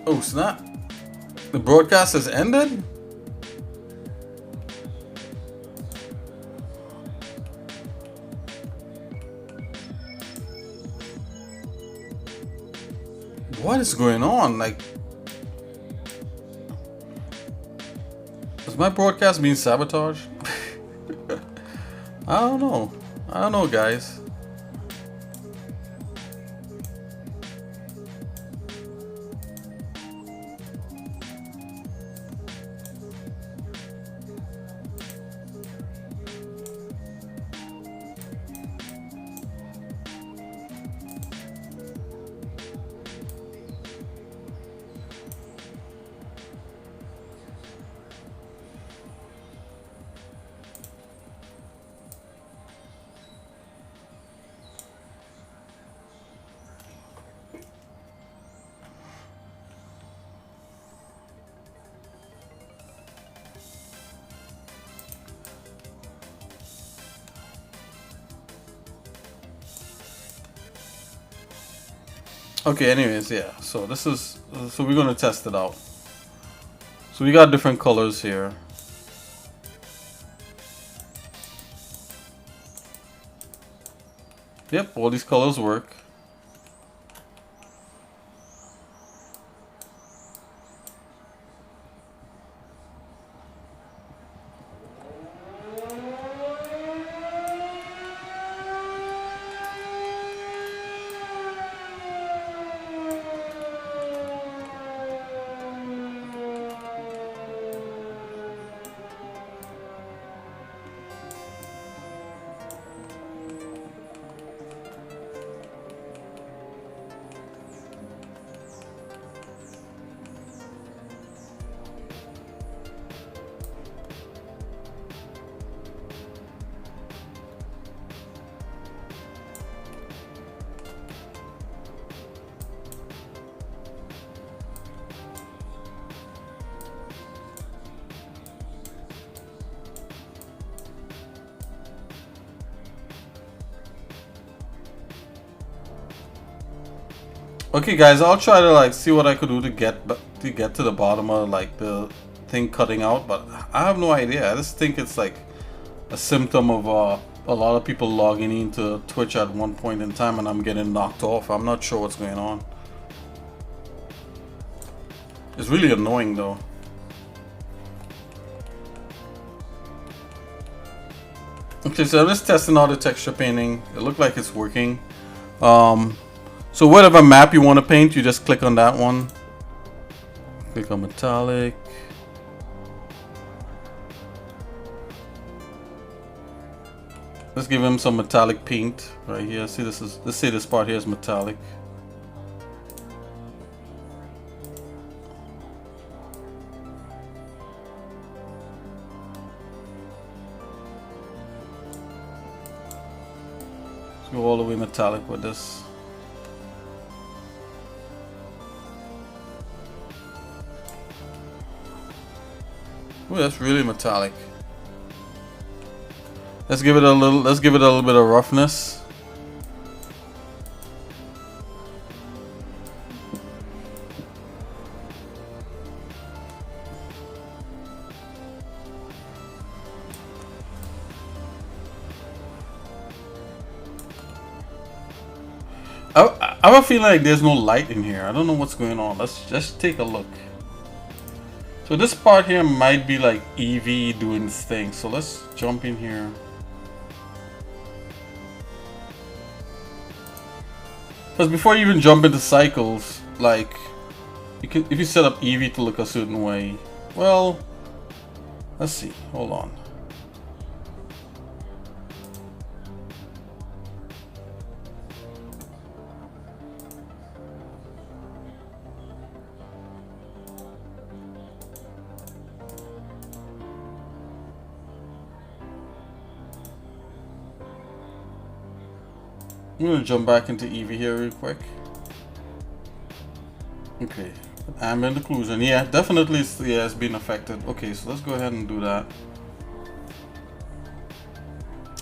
Oh snap! The broadcast has ended? What is going on? Like, is my broadcast being sabotaged? I don't know. I don't know, guys. Okay, anyways, yeah. So this is, so we're gonna test it out. So we got different colors here. Yep, all these colors work. Okay, guys, I'll try to like see what I could do to get to the bottom of like the thing cutting out, but I have no idea. I just think it's like a symptom of a lot of people logging into Twitch at one point in time, and I'm getting knocked off. I'm not sure what's going on. It's really annoying though. Okay, so I'm just testing out the texture painting. It looked like it's working. So whatever map you want to paint, you just click on that one. Click on metallic. Let's give him some metallic paint right here. See, let's say this part here is metallic. Let's go all the way metallic with this. Ooh, that's really metallic. Let's give it a little bit of roughness. I have a feeling like there's no light in here. I don't know what's going on. Let's just take a look. So this part here might be like Eevee doing its thing. So let's jump in here. Because before you even jump into cycles, like you can, if you set up Eevee to look a certain way, well, let's see. Hold on. I'm gonna jump back into Eevee here real quick. Okay, ambient occlusion. Yeah, definitely it's been affected. Okay, so let's go ahead and do that.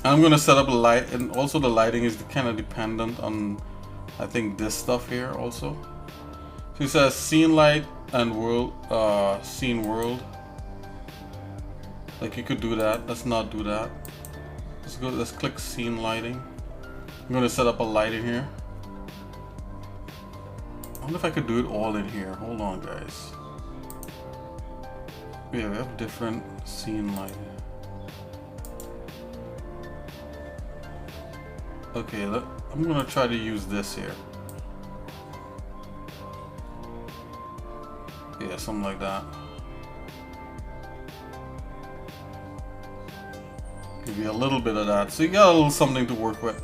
I'm gonna set up a light, and also the lighting is kind of dependent on, I think, this stuff here also. So it says scene light and world, scene world. Like you could do that. Let's not do that. Let's go. Let's click scene lighting. I'm gonna set up a light in here. I wonder if I could do it all in here. Hold on, guys. Yeah, we have different scene lighting. Okay, I'm gonna try to use this here. Yeah, something like that. Give you a little bit of that. So you got a little something to work with.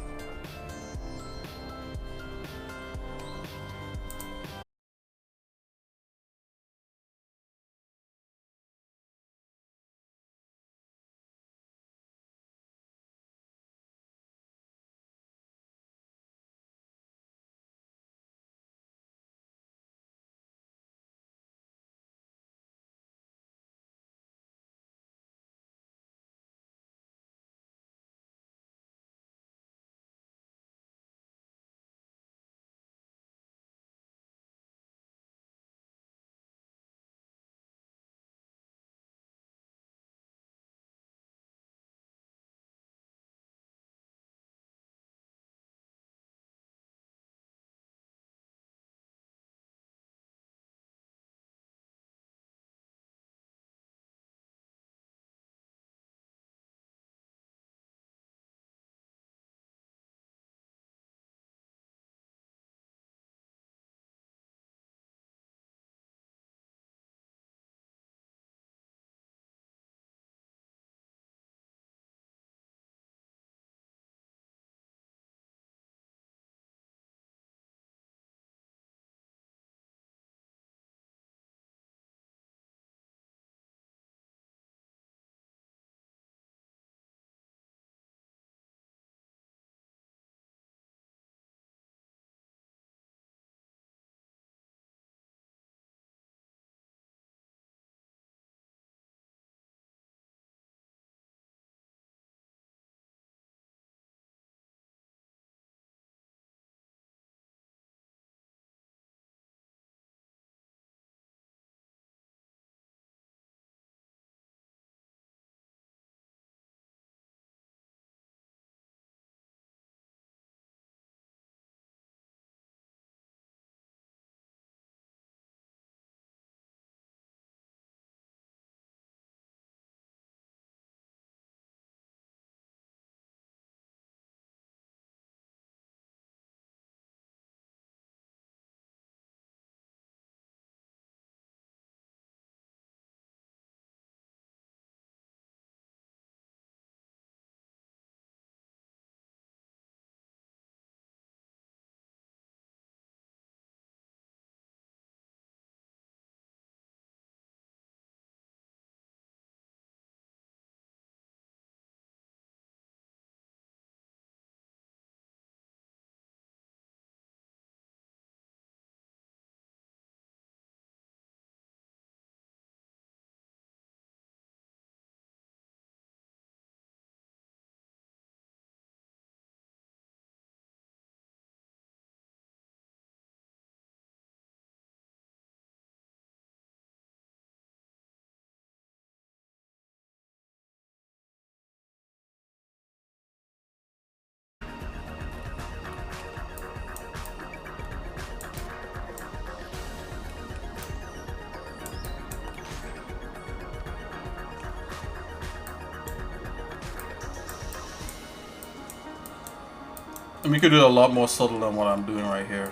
And we could do it a lot more subtle than what I'm doing right here.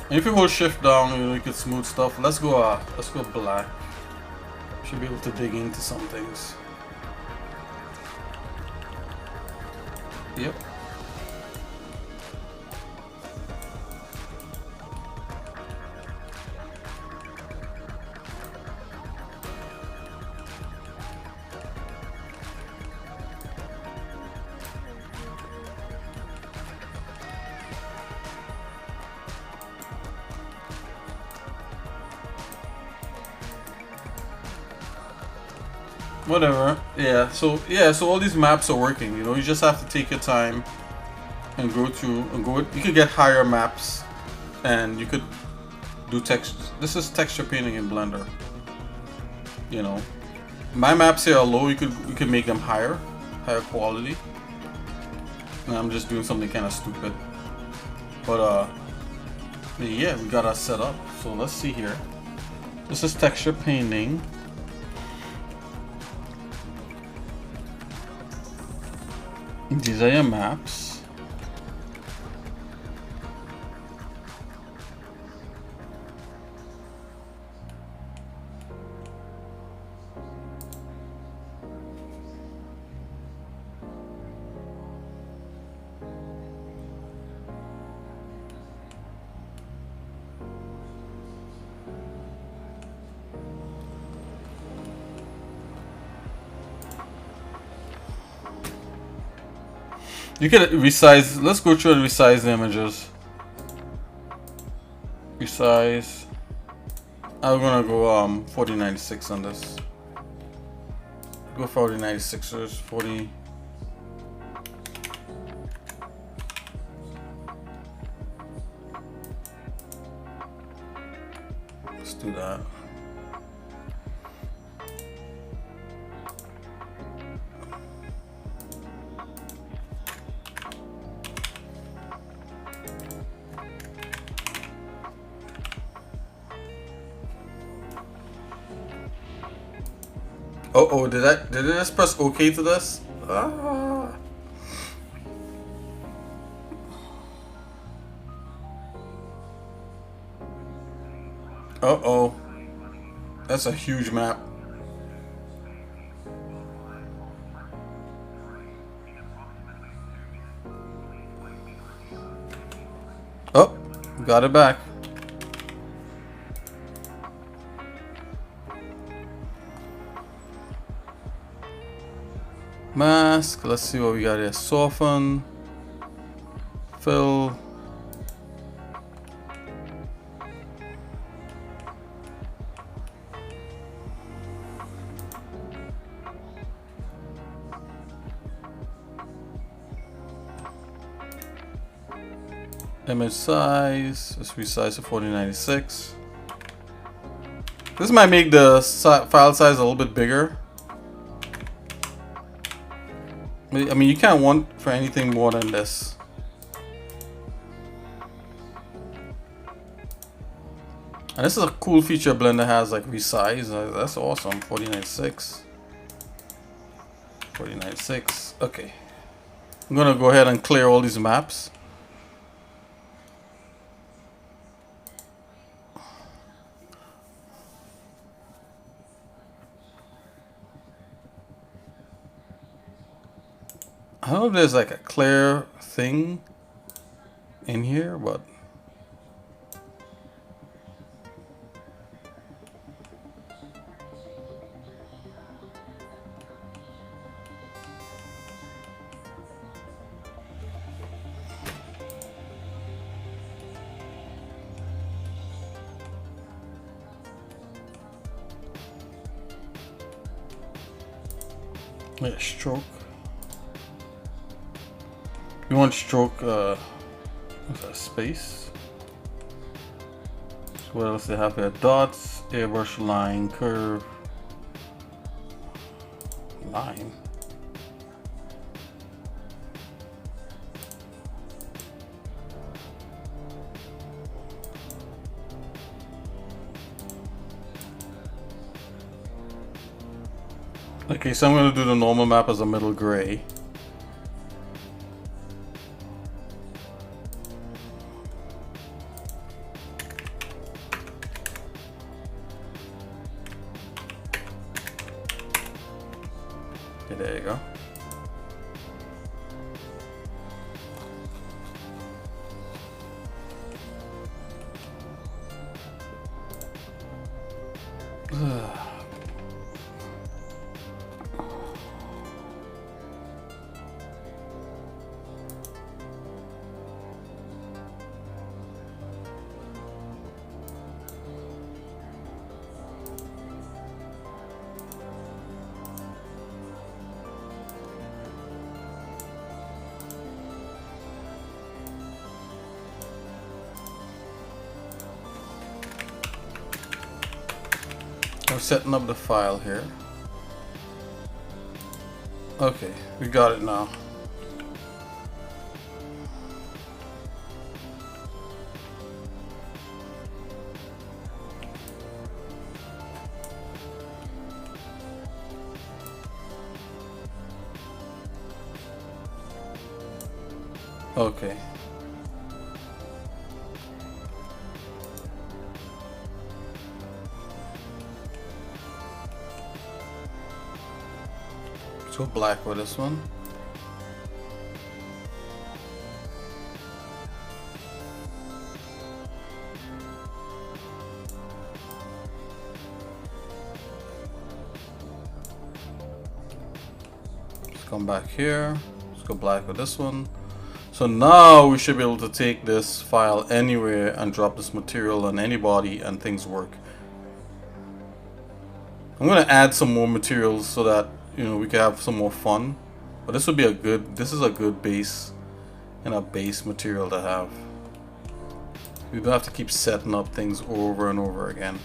And if you hold shift down, you can smooth stuff. Let's go black. Should be able to dig into some things. Yep. Whatever. Yeah. So yeah. So all these maps are working. You know, you just have to take your time and go through and go. You could get higher maps, and you could do text. This is texture painting in Blender. You know, my maps here are low. You could make them higher quality. And I'm just doing something kind of stupid. But yeah, we got us set up. So let's see here. This is texture painting. These are your maps. You can resize. Let's go through and resize the images. Resize. I'm gonna go 4096 on this. Go 4096ers. 40. Let's do that. Oh, did I just press OK to this? Ah. Uh-oh. That's a huge map. Oh, got it back. Mask. Let's see what we got here. Soften. Fill. Image size. Let's resize to 4096. This might make the file size a little bit bigger. I mean, you can't want for anything more than this. And this is a cool feature Blender has, like resize. That's awesome. 4096. 4096. Okay. I'm gonna go ahead and clear all these maps. I don't know if there's like a clear thing in here, but yeah, stroke. You want stroke, what's that, space? So what else they have here? Dots, airbrush, line, curve, line. Okay, so I'm going to do the normal map as a middle gray. Okay, there you go. We're setting up the file here. Okay, we got it now. Okay. Let's go black with this one. Let's come back here. Let's go black with this one. So now we should be able to take this file anywhere and drop this material on anybody and things work. I'm gonna add some more materials so that, you know, we can have some more fun. But this would be this is a good base and a base material to have. We don't have to keep setting up things over and over again.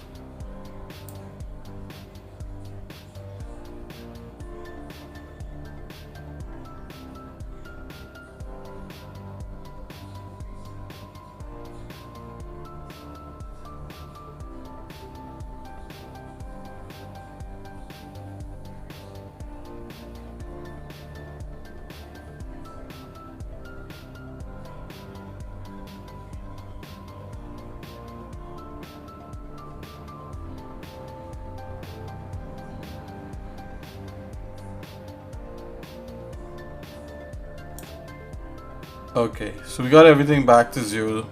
Okay, so we got everything back to 0.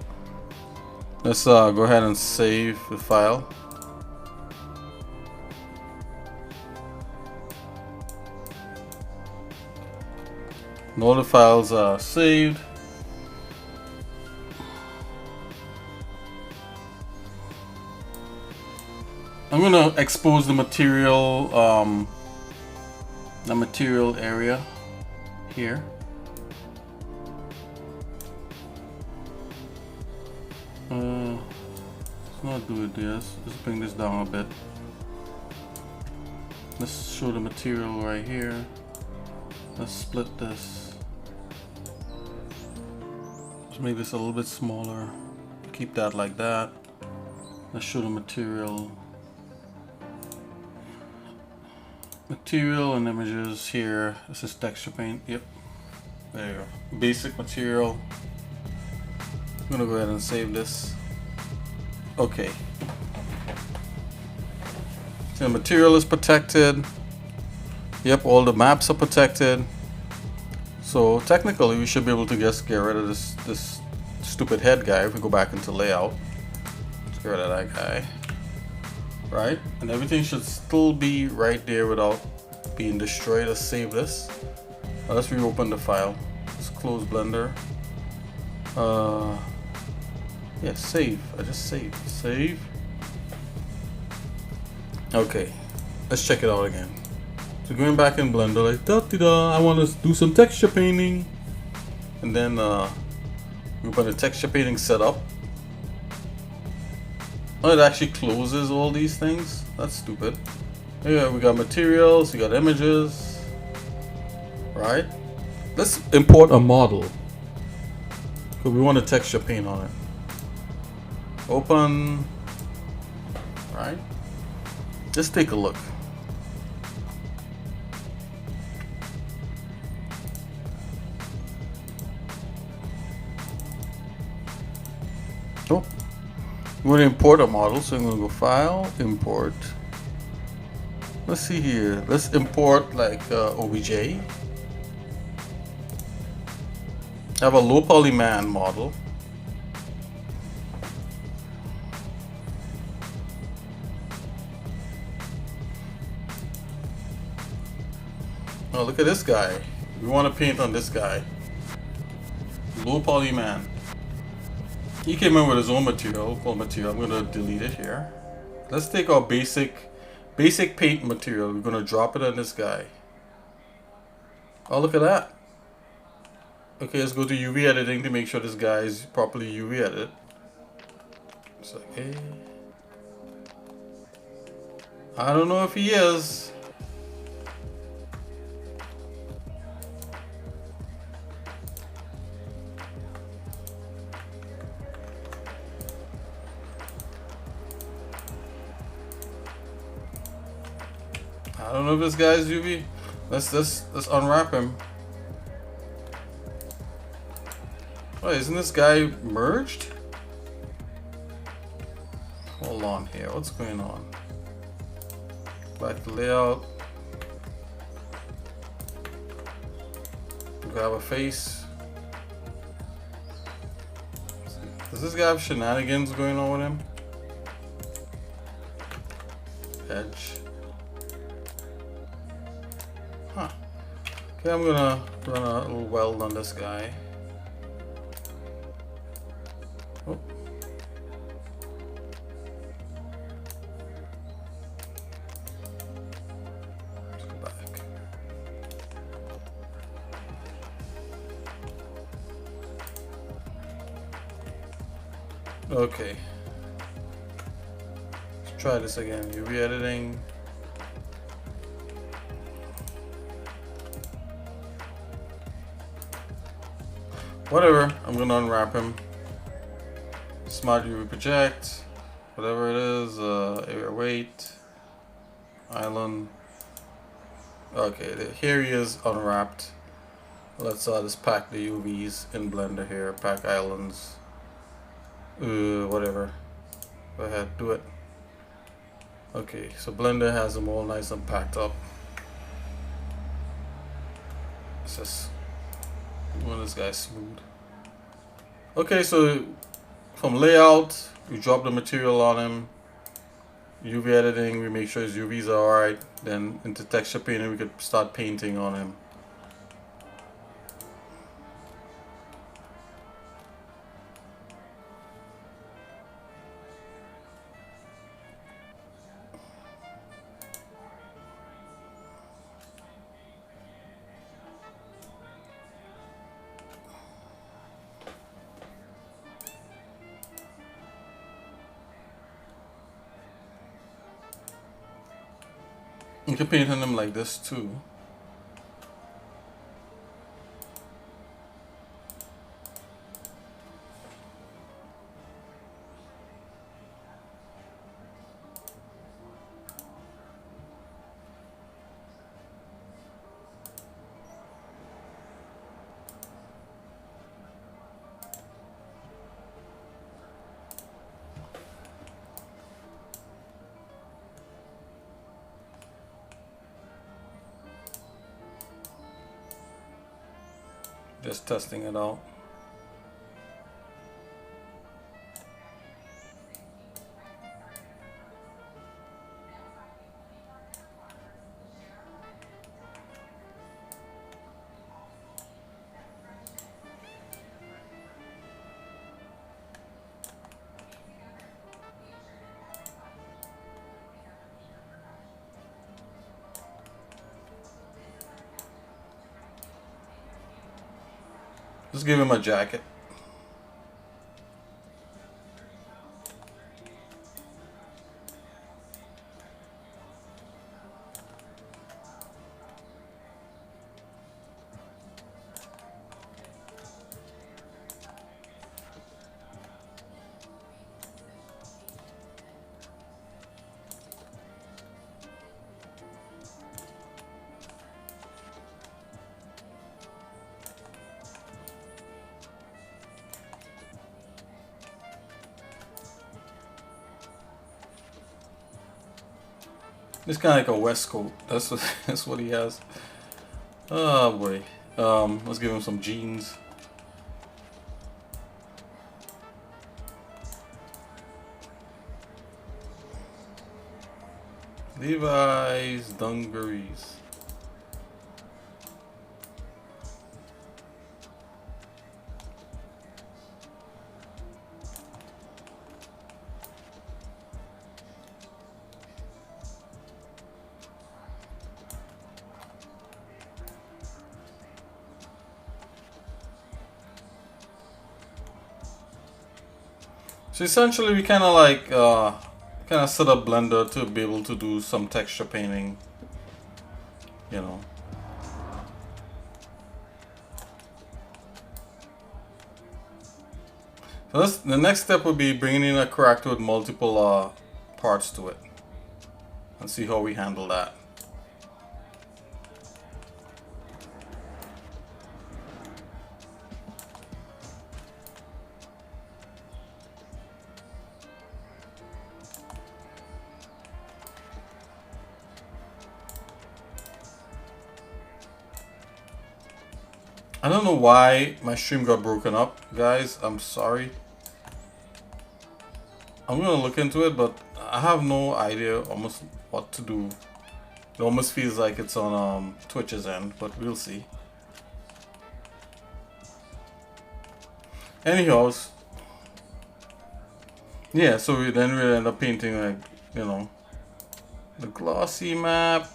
Let's go ahead and save the file. And all the files are saved. I'm gonna expose the material area here. Let's not do it this. Let's bring this down a bit. Let's show the material right here. Let's split this. Let's make this a little bit smaller. Keep that like that. Let's show the material. Material and images here. This is texture paint. Yep. There you go. Basic material. I'm gonna go ahead and save this. Okay. So the material is protected. Yep, all the maps are protected. So technically we should be able to just get rid of this stupid head guy if we go back into layout. Let's get rid of that guy. Right? And everything should still be right there without being destroyed. Let's save this. Now let's reopen the file. Let's close Blender. Yeah, save. I just saved. Save. Okay, let's check it out again. So going back in Blender, like I want to do some texture painting, and then we put the texture painting setup. Oh, it actually closes all these things. That's stupid. Yeah, we got materials, we got images, right? Let's import a model because we want to texture paint on it. Open, right? Just take a look. Oh, we want to import a model, so I'm going to go File, Import. Let's see here. Let's import like OBJ. I have a low poly man model. Oh, look at this guy. We want to paint on this guy. Low poly man. He came in with his own material, called material. I'm going to delete it here. Let's take our basic paint material. We're going to drop it on this guy. Oh, look at that. Okay, let's go to UV editing to make sure this guy is properly UV edited. It's okay. I don't know if he is. I don't know if this guy's UV. Let's unwrap him. Wait, isn't this guy merged? Hold on here. What's going on? Back to layout. Grab a face. Does this guy have shenanigans going on with him? Edge. Huh. Okay, I'm gonna run a little weld on this guy. Oh. Let's go back. Okay. Let's try this again. UV editing. Whatever, I'm gonna unwrap him. Smart UV project, whatever it is, area weight, island. Okay, here he is unwrapped. Let's just pack the UVs in Blender here, pack islands. Whatever. Go ahead, do it. Okay, so Blender has them all nice and packed up. Let's just want this guy smooth. Okay, so from layout, we drop the material on him. UV editing, we make sure his UVs are alright. Then into texture painting, we could start painting on him. You can paint on them like this too. Just testing it out. Just give him a jacket. It's kind of like a waistcoat. That's what he has. Oh boy. Let's give him some jeans. Levi's dungarees. So essentially we kind of like kind of set up Blender to be able to do some texture painting, you know. So the next step would be bringing in a character with multiple parts to it, and see how we handle that. I don't know why my stream got broken up, guys. I'm sorry. I'm gonna look into it, but I have no idea almost what to do. It almost feels like it's on Twitch's end, but we'll see. Anyhow, yeah, so we end up painting, like, you know, the glossy map.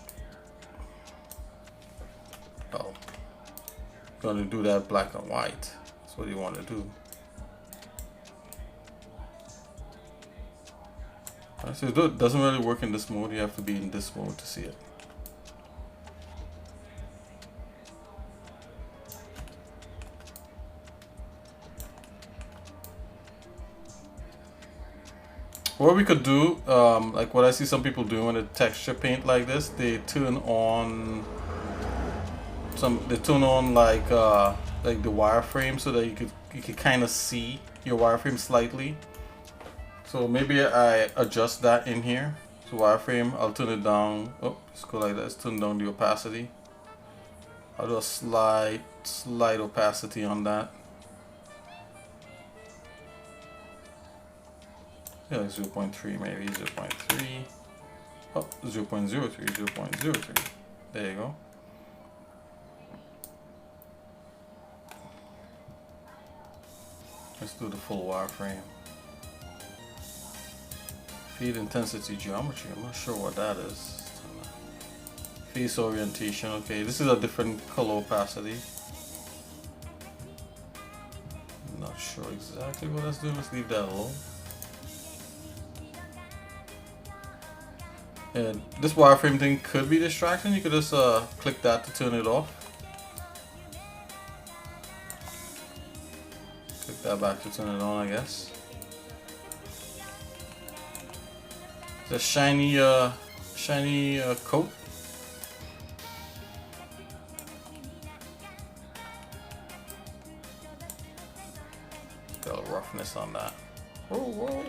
Oh, gonna do that black and white. That's what you want to do. So it doesn't really work in this mode. You have to be in this mode to see it. What we could do, like what I see some people doing when they texture paint like this, they turn on like the wireframe so that you could kind of see your wireframe slightly. So maybe I adjust that in here. So wireframe, I'll turn it down. Oh, let's go like that. Let's turn down the opacity. I'll do a slight opacity on that. Yeah, like 0.3 maybe, 0.3. Oh, 0.03, 0.03. There you go. Let's do the full wireframe. Feed intensity geometry, I'm not sure what that is. Face orientation, okay, this is a different color opacity. I'm not sure exactly what that's doing, let's leave that alone. And this wireframe thing could be distracting, you could just click that to turn it off. Click that back to turn it on, I guess. It's a shiny coat. Got a little roughness on that. Whoa, whoa.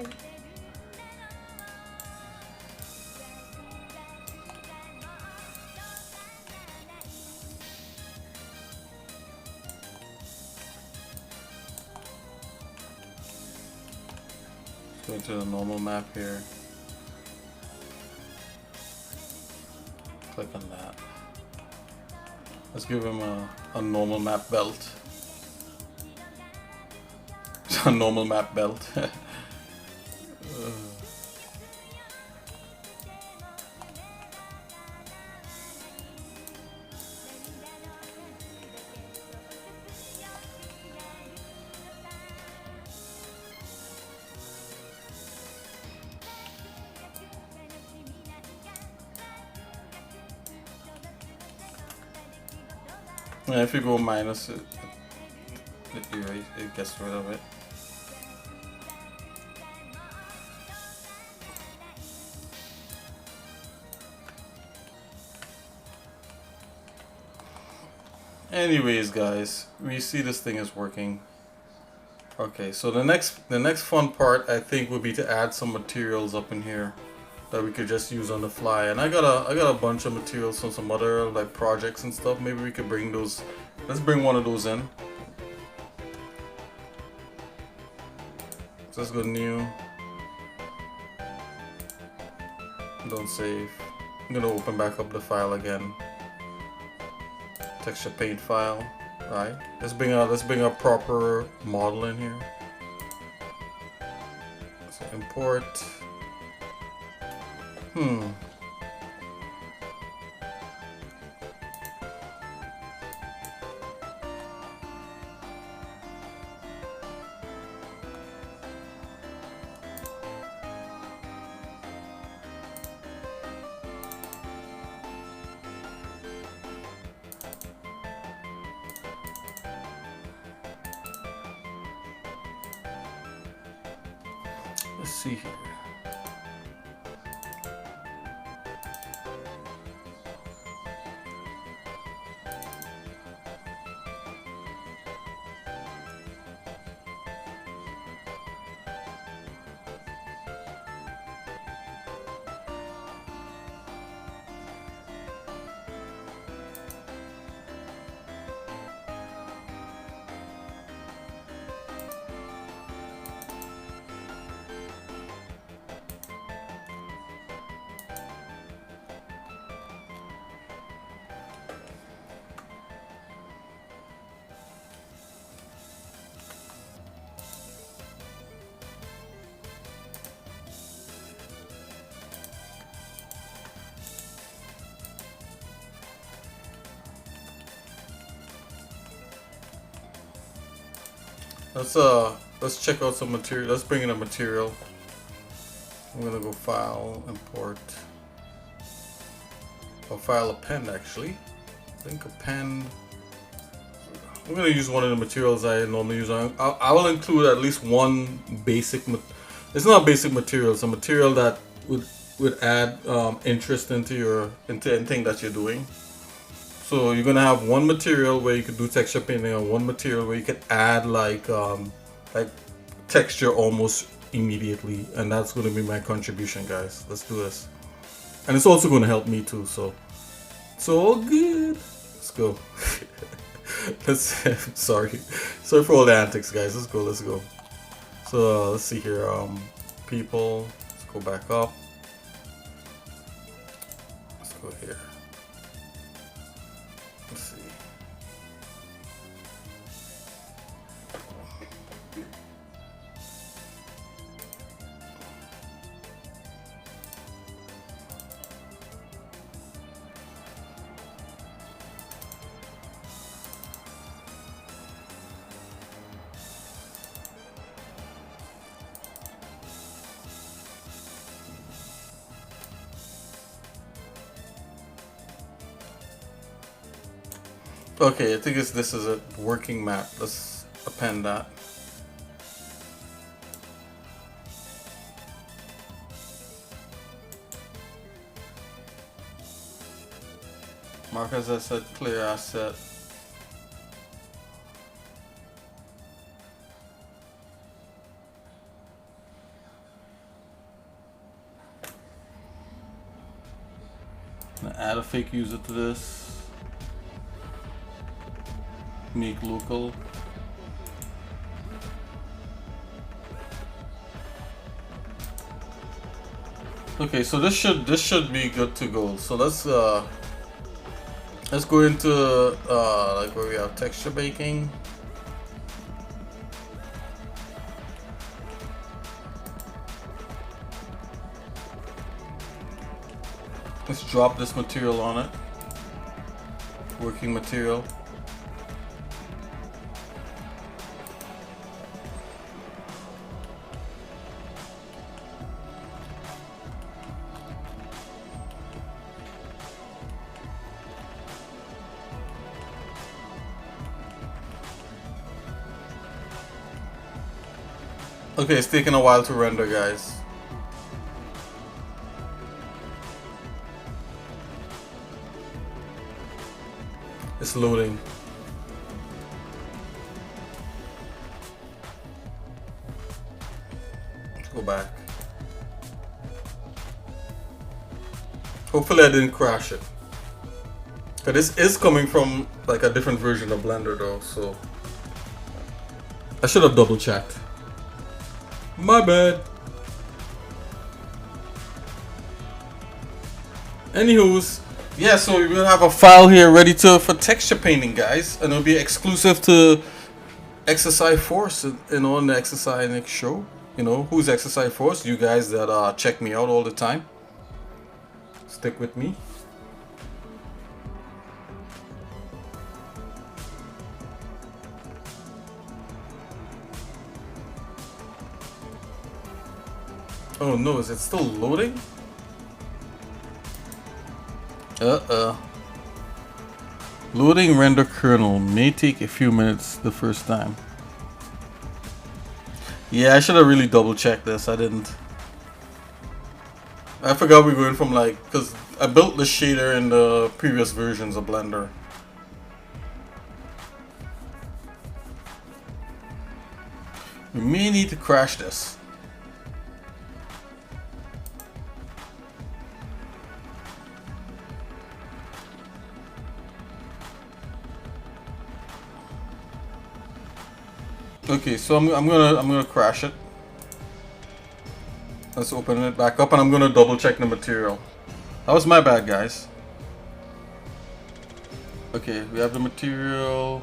Go into the normal map here. Click on that. Let's give him a normal map belt. A normal map belt. Yeah, if you go minus it gets rid of it. Anyways, guys, we see this thing is working. Okay, so the next fun part I think would be to add some materials up in here that we could just use on the fly. And I got a bunch of materials from some other like projects and stuff. Maybe we could bring those. Let's bring one of those in. So let's go new. Don't save. I'm gonna open back up the file again. Texture paint file. Right. Let's bring a proper model in here. So import. Let's see here. Let's check out some material. Let's bring in a material. I'm gonna go file, import. I'll file a pen actually. I think a pen. I'm gonna use one of the materials I normally use. I will include at least one basic. It's not basic material. It's a material that would add interest into anything that you're doing. So you're gonna have one material where you could do texture painting, and one material where you could add like texture almost immediately, and that's gonna be my contribution, guys. Let's do this, and it's also gonna help me too. So it's all good. Let's go. Sorry for all the antics, guys. Let's go. So let's see here. People. Let's go back up. Let's go here. Let's see. Okay, I think this is a working map. Let's append that. Mark as asset, clear asset. Add a fake user to this. Make local. Okay, so this should be good to go. So let's go into like where we have texture baking. Let's drop this material on it. Working material. Okay, it's taking a while to render, guys. It's loading. Let's go back. Hopefully I didn't crash it. But this is coming from like a different version of Blender though, so I should have double checked. My bad. Anywho's, yeah, so we will have a file here ready for texture painting, guys, and it'll be exclusive to Exercise Force, on the Exercise next show. You know, who's Exercise Force? You guys that check me out all the time. Stick with me. Oh no, is it still loading? Loading render kernel may take a few minutes the first time. Yeah, I should have really double checked this. I didn't. I forgot we were going from like, because I built the shader in the previous versions of Blender. We may need to crash this. Okay, so I'm gonna crash it. Let's open it back up, and I'm gonna double check the material. That was my bad, guys. Okay, we have the material.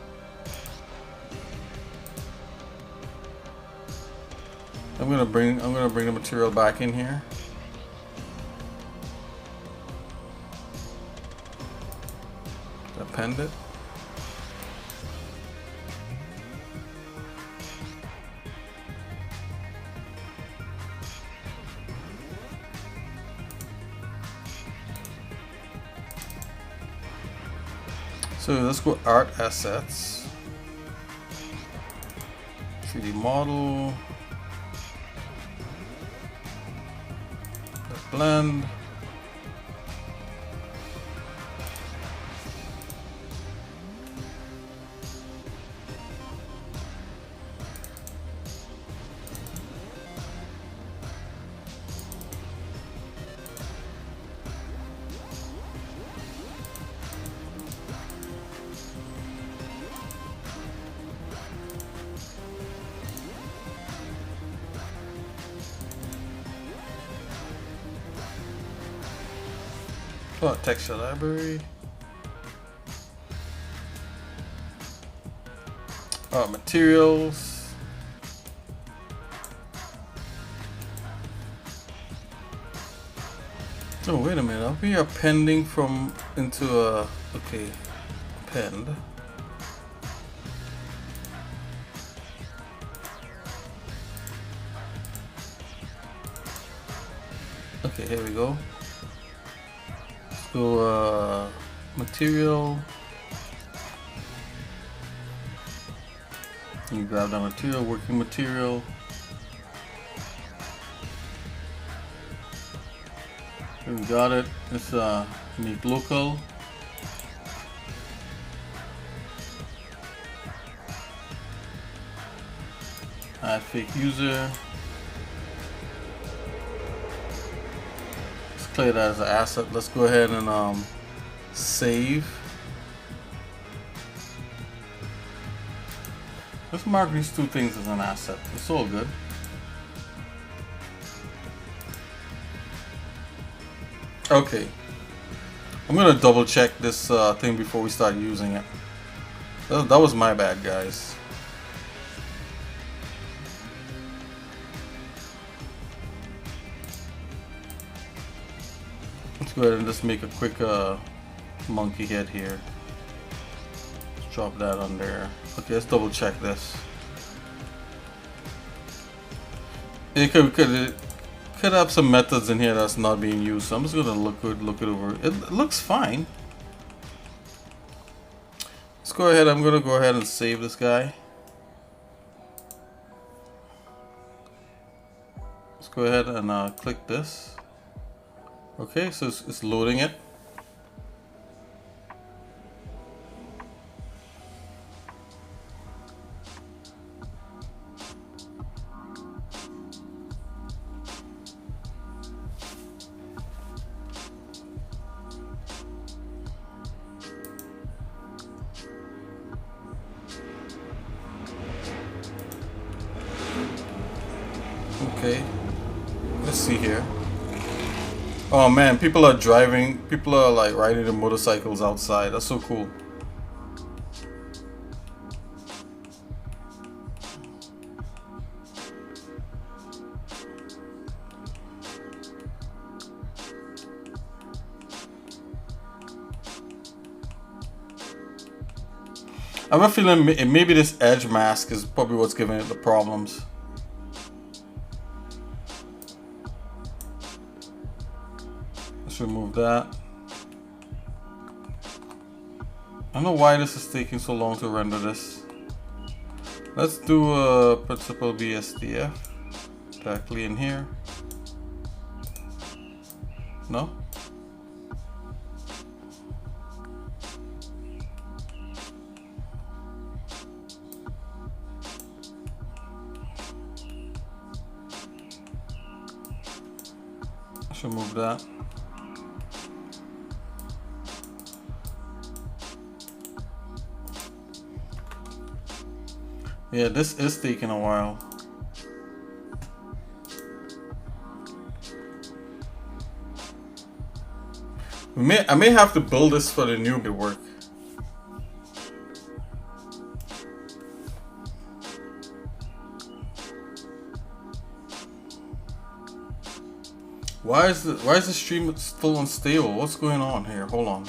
I'm gonna bring the material back in here. Append it. So let's go art assets, 3D model, let's blend. Oh, texture library. Materials. Oh, wait a minute. We are pending from into a, okay, append. Okay, here we go. So, material. You grab that material, working material. Here we got it. It's make local. Add fake user. Let's clear that as an asset. Let's go ahead and save. Let's mark these two things as an asset. It's all good. Okay. I'm gonna double check this thing before we start using it. That was my bad, guys. Let's go ahead and just make a quick monkey head here. Let's drop that on there. Okay, let's double check this. It could have some methods in here that's not being used, so I'm just gonna look it over. It looks fine. Let's go ahead. I'm gonna go ahead and save this guy. Let's go ahead and click this. Okay, so it's loading it. Okay, let's see here. Oh man, people are driving, people are like riding their motorcycles outside. That's so cool. I have a feeling maybe this edge mask is probably what's giving it the problems. Let's remove that. I don't know why this is taking so long to render this. Let's do a principal BSDF directly in here. No? I should move that. Yeah, this is taking a while. I may have to build this for the new work. Why is the stream still unstable? What's going on here? Hold on.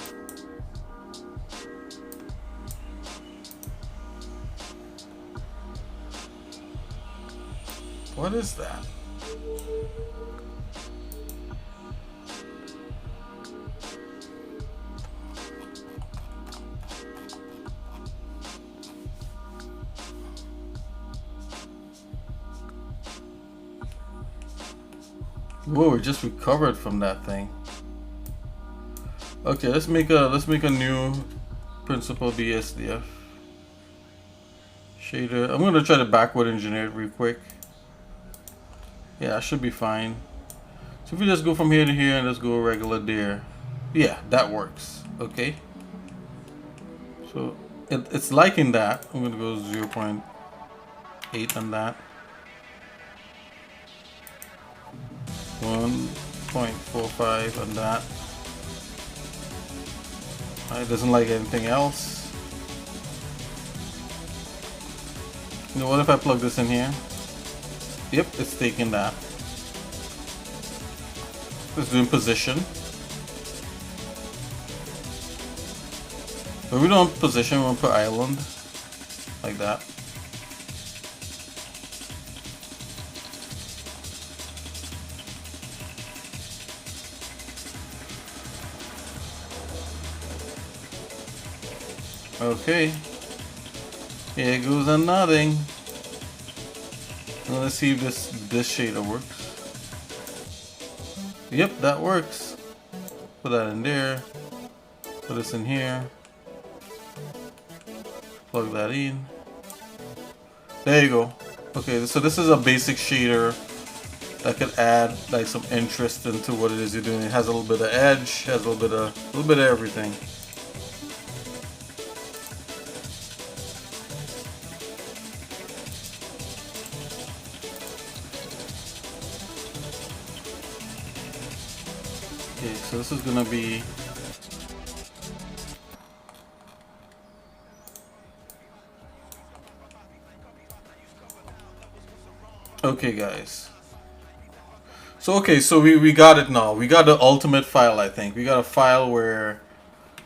What is that? Whoa, we just recovered from that thing. Okay, let's make a new principal BSDF shader. I'm gonna try to backward engineer it real quick. Yeah, I should be fine. So if we just go from here to here and let's go regular there. Yeah, that works. Okay. So it's liking that. I'm gonna go 0.8 on that. 1.45 on that. It doesn't like anything else. You know what if I plug this in here? Yep, it's taking that. It's doing position. But we don't position, we'll put island. Like that. Okay. Here goes a nothing. Let's see if this shader works. Yep, that works. Put that in there. Put this in here. Plug that in. There you go. Okay, so this is a basic shader that could add like some interest into what it is you're doing. It has a little bit of edge, has a little bit of everything. Okay, so this is gonna be okay, guys. So we got it now. We got the ultimate file, I think. We got a file where,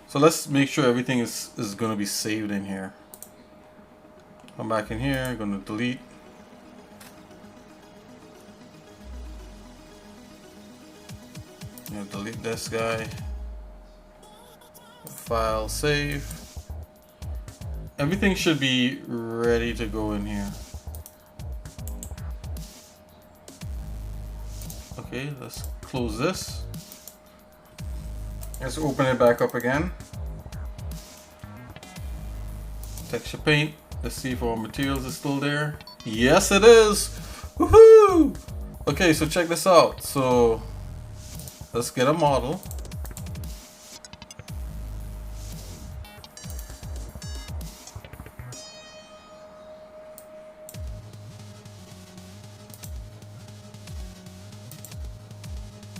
so let's make sure everything is gonna be saved in here. Come back in here, gonna delete. Delete this guy. File save. Everything should be ready to go in here. Okay, let's close this. Let's open it back up again. Texture paint. Let's see if our materials is still there. Yes, it is. Woohoo! Okay, so check this out. So let's get a model.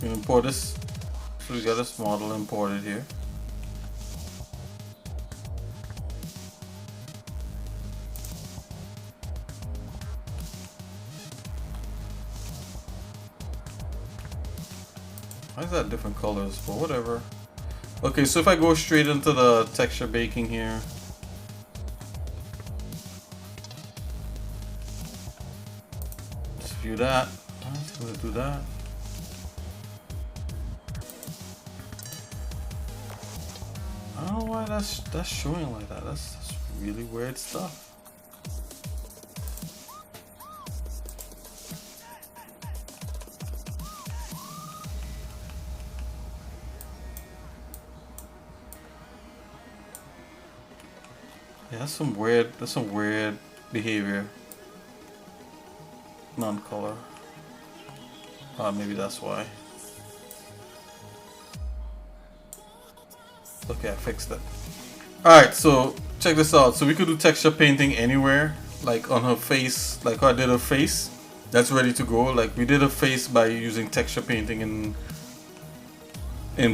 We import this. So we got this model imported here. Why is that different colors? But whatever. Okay, so if I go straight into the texture baking here. Let's view that. Let's go do that. I don't know why that's showing like that. That's really weird stuff. Yeah, that's some weird behavior. Non-color. Maybe that's why. Okay, I fixed it. Alright, so check this out. So we could do texture painting anywhere, like on her face, like how I did her face. That's ready to go. Like we did her face by using texture painting in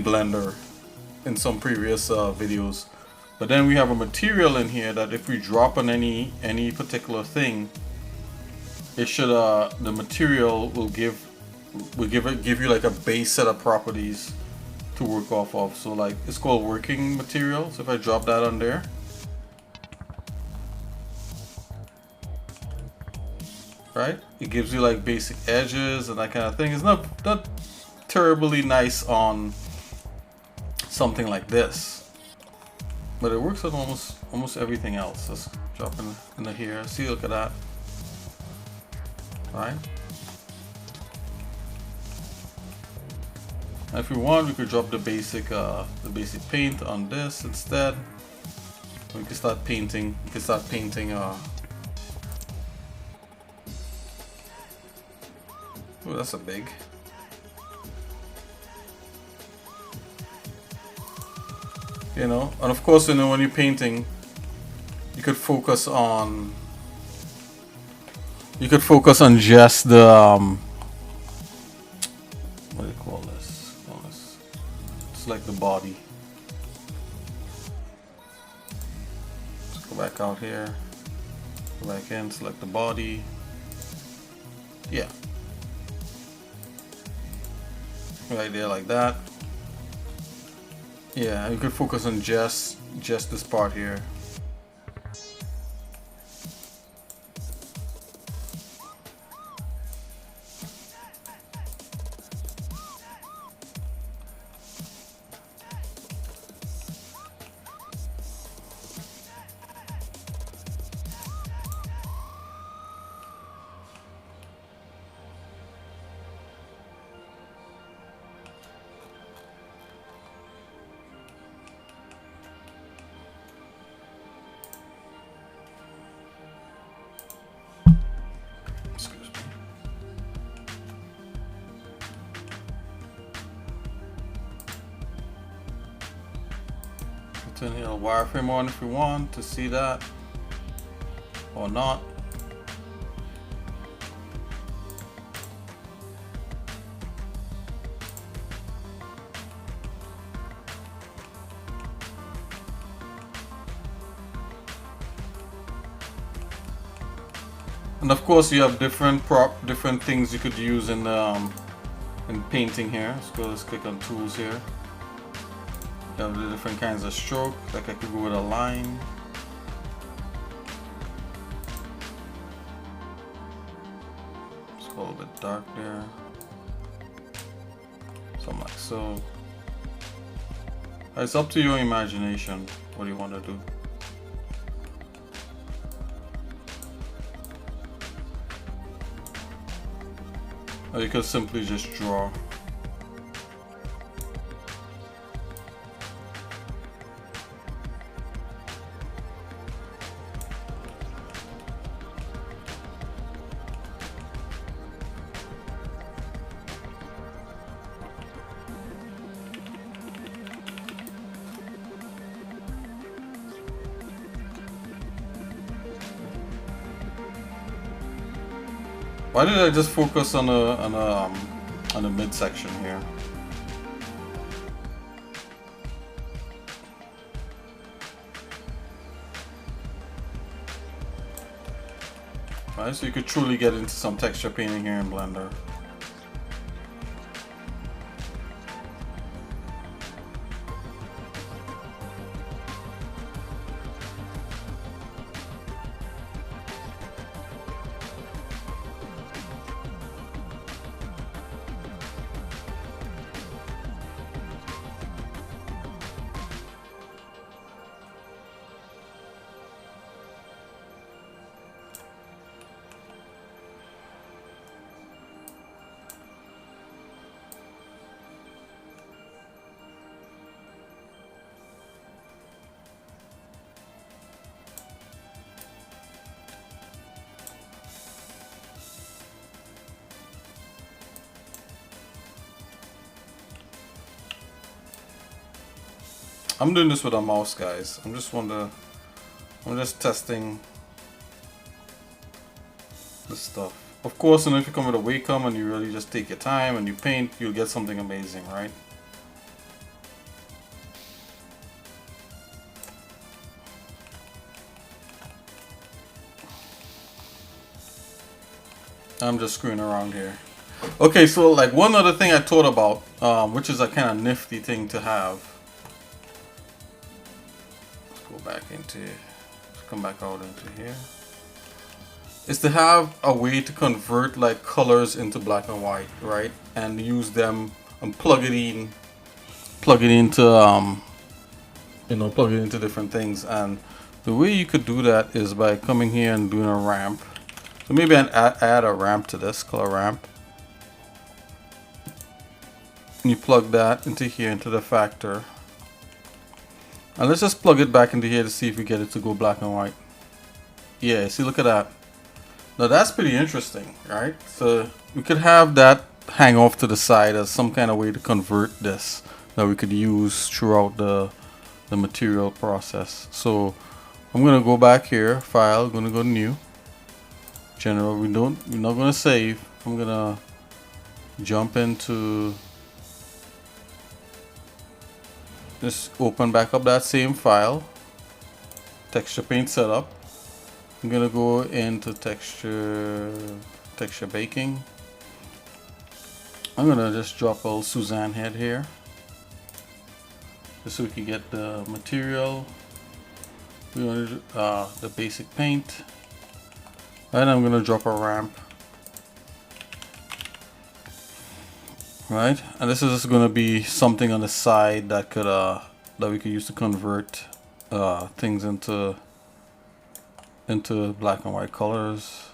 Blender in some previous videos. But then we have a material in here that if we drop on any particular thing, it should the material will give you like a base set of properties to work off of. So like it's called working material. So if I drop that on there, right, it gives you like basic edges and that kind of thing. It's not terribly nice on something like this, but it works on almost everything else. Let's drop in here. See, look at that. Right. Now if we want, we could drop the basic paint on this instead. We can start painting. We can start painting. Oh, that's a big. You know, and of course, you know, when you're painting, you could focus on just the what do you call this? It's like the body. Let's go back out here, go back in, select the body. Yeah, right there, like that. Yeah, you could focus on just this part here. Turn here a wireframe on if we want to see that or not. And of course you have different things you could use in painting here. Let's click on tools here. You have the different kinds of stroke, like I could go with a line. It's a little bit dark there. Something like so. It's up to your imagination what you want to do. Or you could simply just draw. Why did I just focus on a midsection here? Right, so you could truly get into some texture painting here in Blender. I'm doing this with a mouse, guys. I'm just testing this stuff. Of course, and if you come with a Wacom and you really just take your time and you paint, you'll get something amazing, right? I'm just screwing around here. Okay, so like one other thing I thought about, which is a kind of nifty thing to have. Let's go back into, let's come back out into here. Is to have a way to convert like colors into black and white, right? And use them and plug it into plug it into different things. And the way you could do that is by coming here and doing a ramp. So maybe add a ramp to this, color ramp. And you plug that into here, into the factor. And let's just plug it back into here to see if we get it to go black and white. Yeah, see, look at that. Now that's pretty interesting, right? So we could have that hang off to the side as some kind of way to convert this that we could use throughout the material process. So I'm gonna go back here, file, gonna go new, general. We're not gonna save. I'm gonna jump into just open back up that same file, texture paint setup. I'm gonna go into texture baking. I'm gonna just drop a little Suzanne head here, just so we can get the material. We want the basic paint, and I'm gonna drop a ramp. Right, and this is just gonna be something on the side that could that we could use to convert things into black and white colors.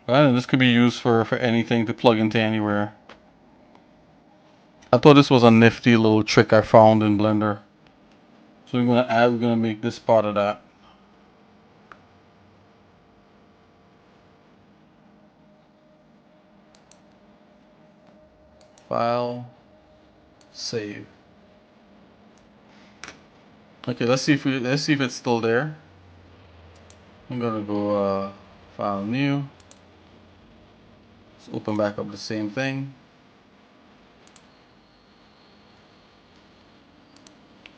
Right, and this could be used for anything to plug into anywhere. I thought this was a nifty little trick I found in Blender. So we're gonna make this part of that. File, save. Okay, let's see if it's still there. I'm gonna go file new. Let's open back up the same thing.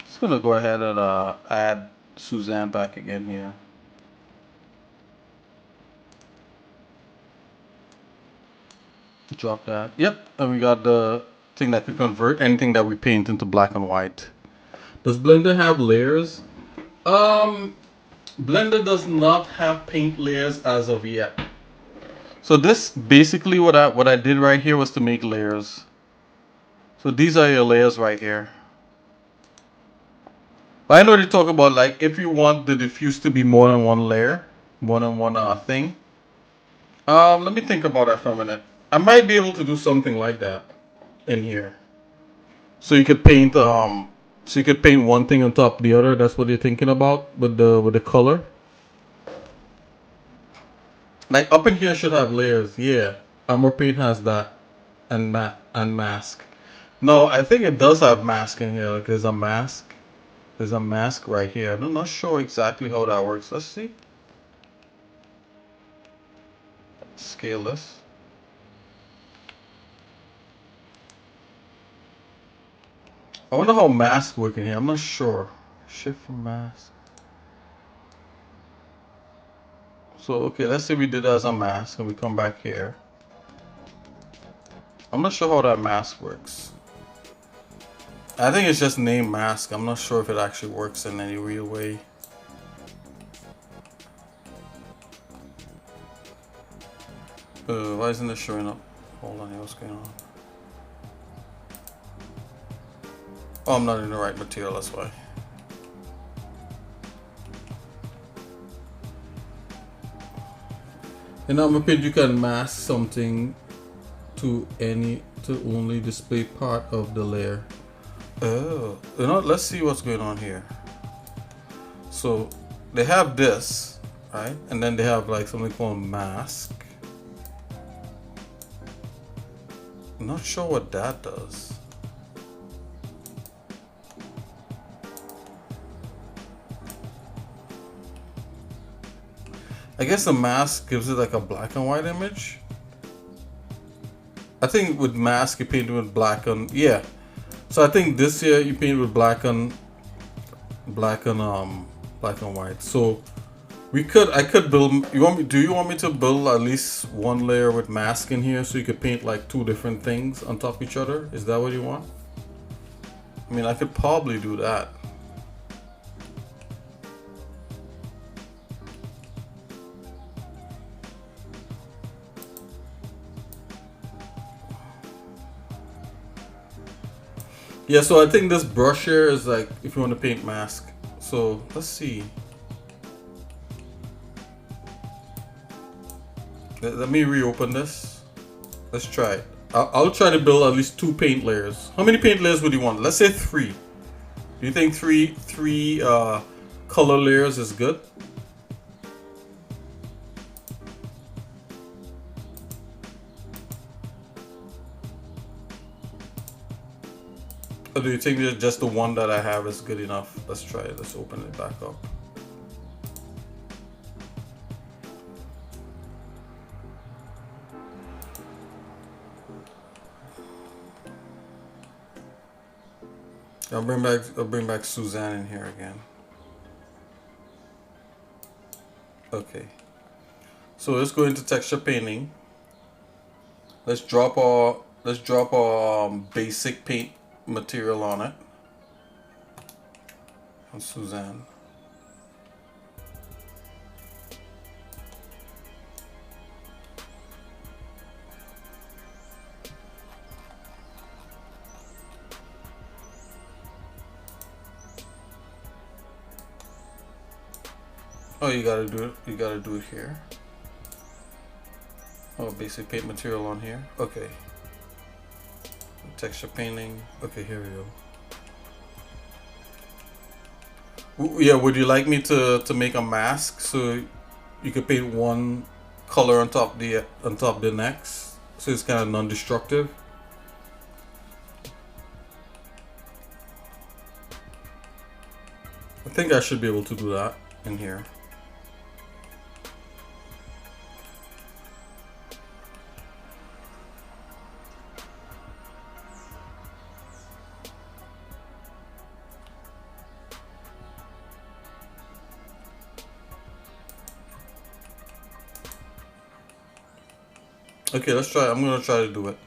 Just gonna go ahead and add Suzanne back again here. Drop that. Yep, and we got the thing that can convert anything that we paint into black and white. Does Blender have layers? Blender does not have paint layers as of yet. So this basically what I did right here was to make layers. So these are your layers right here. But I know they talk about like if you want the diffuse to be more than one layer, more than one thing. Let me think about that for a minute. I might be able to do something like that in here. So you could paint one thing on top of the other. That's what you're thinking about with the color. Like up in here should have layers. Yeah, Armor Paint has that, and mask. No, I think it does have mask in here. Like there's a mask. There's a mask right here. I'm not sure exactly how that works. Let's see. Scale this. I wonder how masks work in here. I'm not sure. Shift from mask. So okay, let's say we did as a mask and we come back here. I'm not sure how that mask works. I think it's just named mask. I'm not sure if it actually works in any real way. Why isn't it showing up? Hold on here, what's going on? Oh, I'm not in the right material, that's why. In Armor Paint, you can mask something to only display part of the layer. Oh, let's see what's going on here. So they have this, right? And then they have like something called mask. I'm not sure what that does. I guess the mask gives it like a black and white image. I think with mask you paint with black and yeah. So I think this year you paint with black and white. So I could build. Do you want me to build at least one layer with mask in here so you could paint like two different things on top of each other? Is that what you want? I mean, I could probably do that. Yeah, so I think this brush here is like if you want to paint mask. So let's see. Let me reopen this. Let's try it. I'll try to build at least 2 paint layers. How many paint layers would you want? Let's say 3. Do you think three color layers is good? Or do you think that just the one that I have is good enough? Let's try it. Let's open it back up. I'll bring back Suzanne in here again. Okay. So let's go into texture painting. Let's drop our basic paint material on it. On Suzanne. Oh, you gotta do it. You gotta do it here. Oh, basic paint material on here. Okay. Texture painting. Okay, here we go. Yeah, would you like me to make a mask so you could paint one color on top the next, so it's kind of non-destructive? I think I should be able to do that in here. Okay, let's try. I'm gonna try to do it.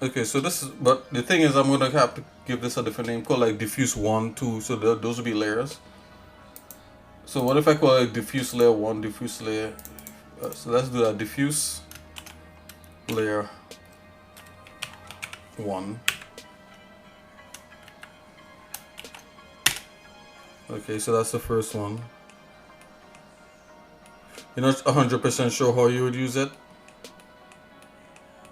Okay, so this is, but the thing is, I'm gonna have to give this a different name, called like diffuse 1, 2. So those will be layers. So what if I call it diffuse layer 1, diffuse layer? So let's do that. Diffuse layer 1. Okay, so that's the first one. You're not 100% sure how you would use it?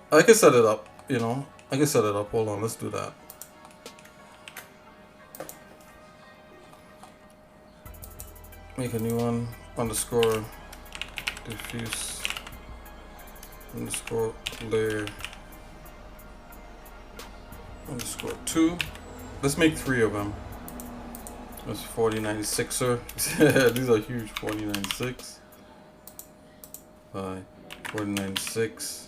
I can set it up, you know. I can set it up. Hold on, let's do that. Make a new one. Underscore diffuse underscore layer underscore 2. Let's make 3 of them. That's 4096er. These are huge. 4096. 4096.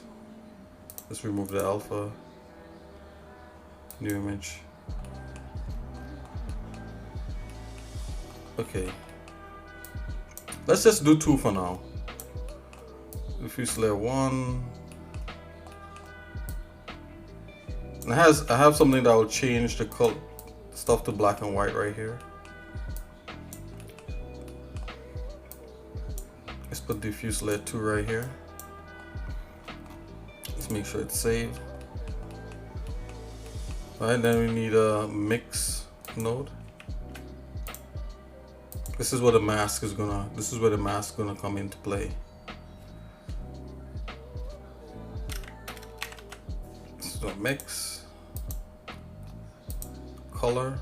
Let's remove the alpha. New image. Okay. Let's just do 2 for now. Diffuse layer 1. And I have something that will change the color stuff to black and white right here. Let's put diffuse layer 2 right here. Let's make sure it's saved. Alright, then we need a mix node. This is where the mask is gonna come into play. So mix, color,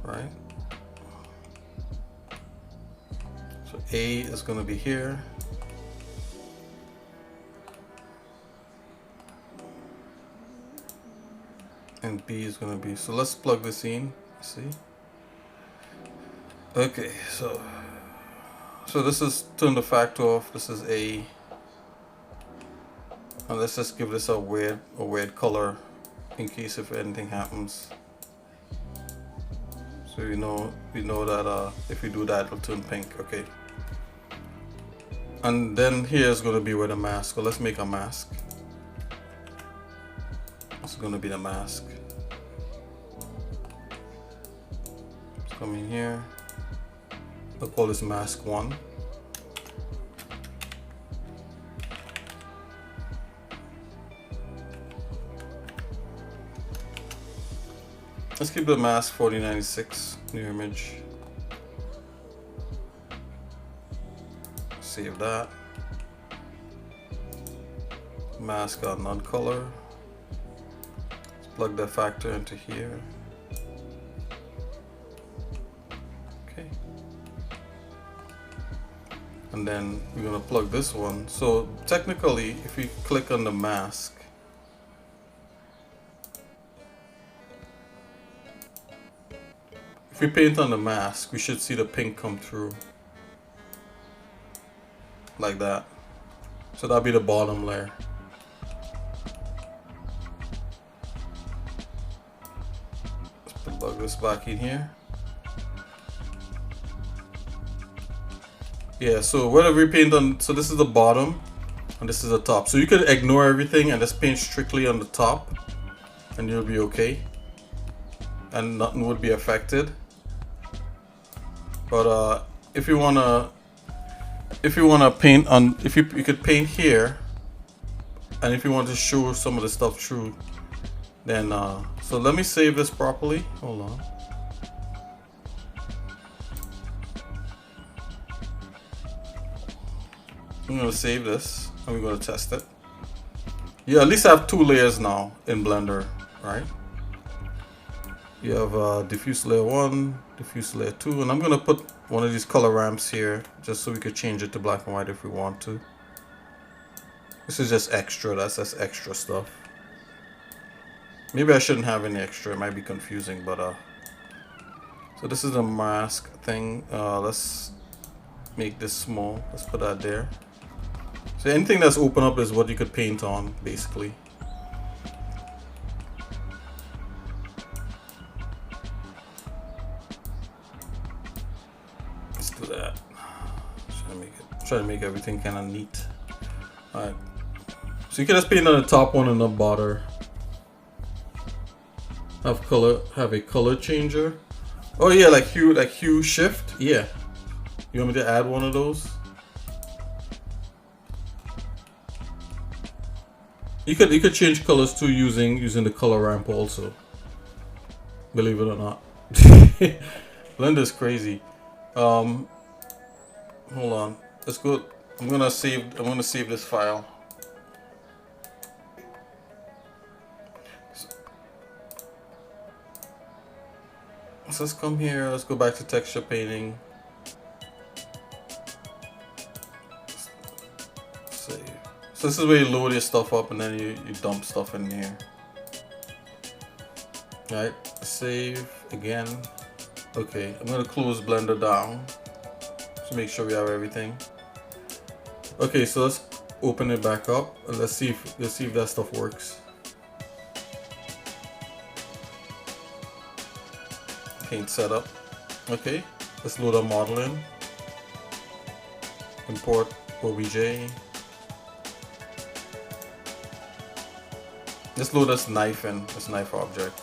right? A is going to be here. And B is going to be, so let's plug this in, see? Okay, so this is turn the factor off, this is A. And let's just give this a weird color in case if anything happens. So we know that if we do that, it'll turn pink. Okay. And then here's going to be where the mask. So let's make a mask. This is going to be the mask. Let's come in here. I'll call this mask 1. Let's keep the mask 4096, new image. Save that. Mask on non-color. Let's plug the factor into here. Okay. And then we're gonna plug this one. So technically, if we click on the mask, if we paint on the mask, we should see the pink come through. Like that. So that'll be the bottom layer. Let's plug this back in here. Yeah, so whatever we paint on, so this is the bottom and this is the top. So you could ignore everything and just paint strictly on the top and you'll be okay. And nothing would be affected. But if you wanna paint on, you could paint here, and if you want to show some of the stuff through, then so let me save this properly. Hold on. I'm gonna save this and we're gonna test it. Yeah, at least I have 2 layers now in Blender, right? You have diffuse layer 1, diffuse layer 2, and I'm gonna put one of these color ramps here just so we could change it to black and white if we want to. This is just extra, that's just extra stuff. Maybe I shouldn't have any extra, it might be confusing, but so this is the mask thing. Let's make this small, let's put that there. So anything that's open up is what you could paint on, basically. Let's do that. Try to make everything kind of neat. Alright. So you can just paint on the top one and the bottom. Have a color changer. Oh yeah, like hue shift. Yeah. You want me to add one of those? You could change colors too using the color ramp also. Believe it or not. Blender's crazy. Hold on. Let's go. I'm gonna save this file. So let's come here. Let's go back to texture painting. Save. So this is where you load your stuff up and then you dump stuff in here. Right. Save again. Okay. I'm gonna close Blender down to make sure we have everything. Okay, so let's open it back up and let's see if that stuff works. Paint setup. Okay, let's load our model in. Import OBJ. Let's load this knife in, this knife object.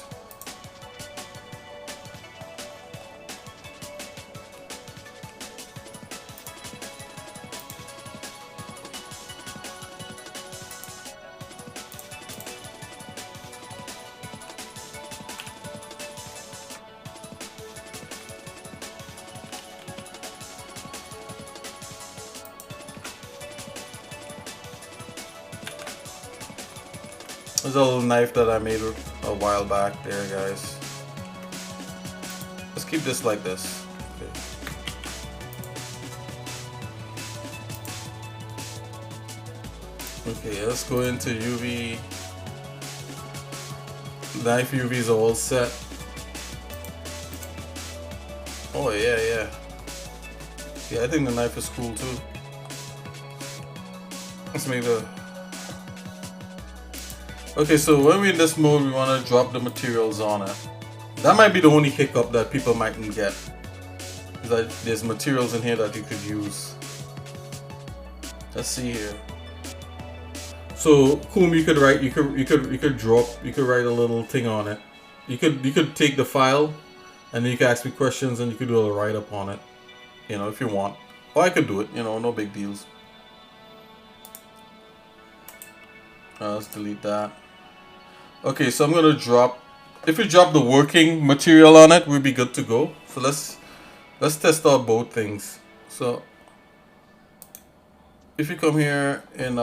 There's a little knife that I made a while back there, guys. Let's keep this like this. Okay. Okay, let's go into UV. Knife UVs are all set. Oh yeah, yeah. Yeah, I think the knife is cool too. Let's make the... Okay, so when we're in this mode, we want to drop the materials on it. That might be the only hiccup that people mightn't get. Is that there's materials in here that you could use. Let's see here. So, Koom, you could write, you could drop, you could write a little thing on it. You could take the file, and then you could ask me questions, and you could do a write up on it. You know, if you want. Or I could do it. You know, no big deals. Let's delete that. Okay, so I'm gonna drop. If you drop the working material on it, we'll be good to go. So let's test out both things. So if you come here in